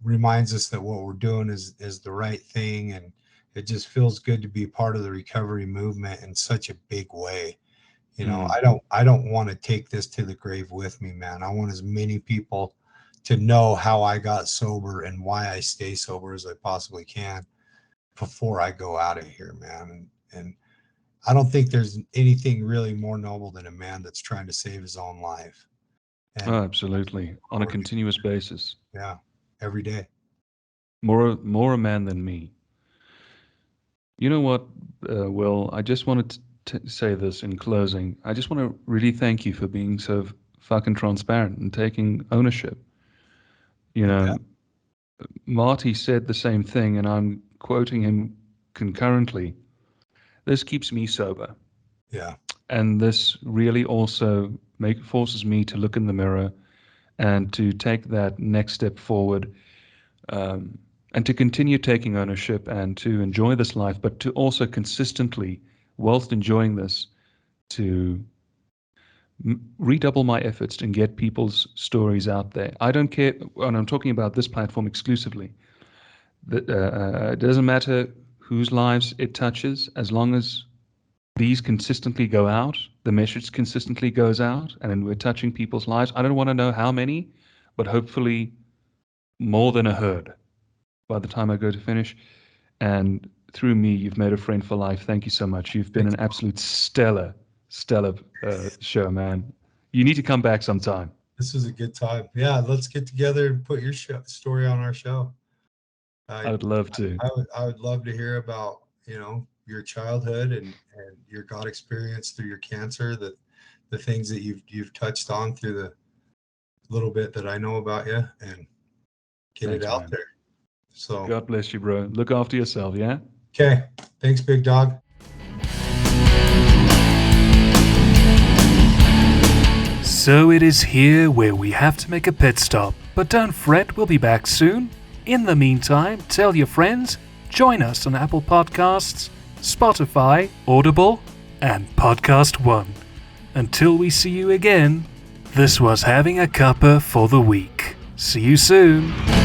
B: reminds us that what we're doing is the right thing. And it just feels good to be part of the recovery movement in such a big way. I don't want to take this to the grave with me, man. I want as many people to know how I got sober and why I stay sober as I possibly can before I go out of here, man. And I don't think there's anything really more noble than a man that's trying to save his own life. And
C: absolutely. On a continuous basis.
B: Yeah, every day.
C: More a man than me. You know what, Will? I just wanted to say this in closing. I just want to really thank you for being so fucking transparent and taking ownership. Marty said the same thing, and I'm quoting him concurrently. This keeps me sober.
B: Yeah.
C: And this really also forces me to look in the mirror and to take that next step forward, and to continue taking ownership and to enjoy this life, but to also consistently, whilst enjoying this, to redouble my efforts and get people's stories out there. I don't care, and I'm talking about this platform exclusively. It doesn't matter whose lives it touches, as long as these consistently go out, the message consistently goes out, and we're touching people's lives. I don't want to know how many, but hopefully more than a herd by the time I go to finish. And through me, you've made a friend for life. Thank you so much. You've been an absolute stellar show, man. You need to come back sometime.
B: This was a good time. Yeah, let's get together and put your story on our show.
C: I would love to.
B: I would love to hear about, your childhood and your God experience through your cancer, the things that you've touched on through the little bit that I know about you, and get it out there. So
C: God bless you, bro. Look after yourself, yeah?
B: Okay. Thanks, big dog.
A: So it is here where we have to make a pit stop, but don't fret, we'll be back soon. In the meantime, tell your friends, join us on Apple Podcasts, Spotify, Audible, and Podcast One. Until we see you again, this was Having a Cuppa for the week. See you soon.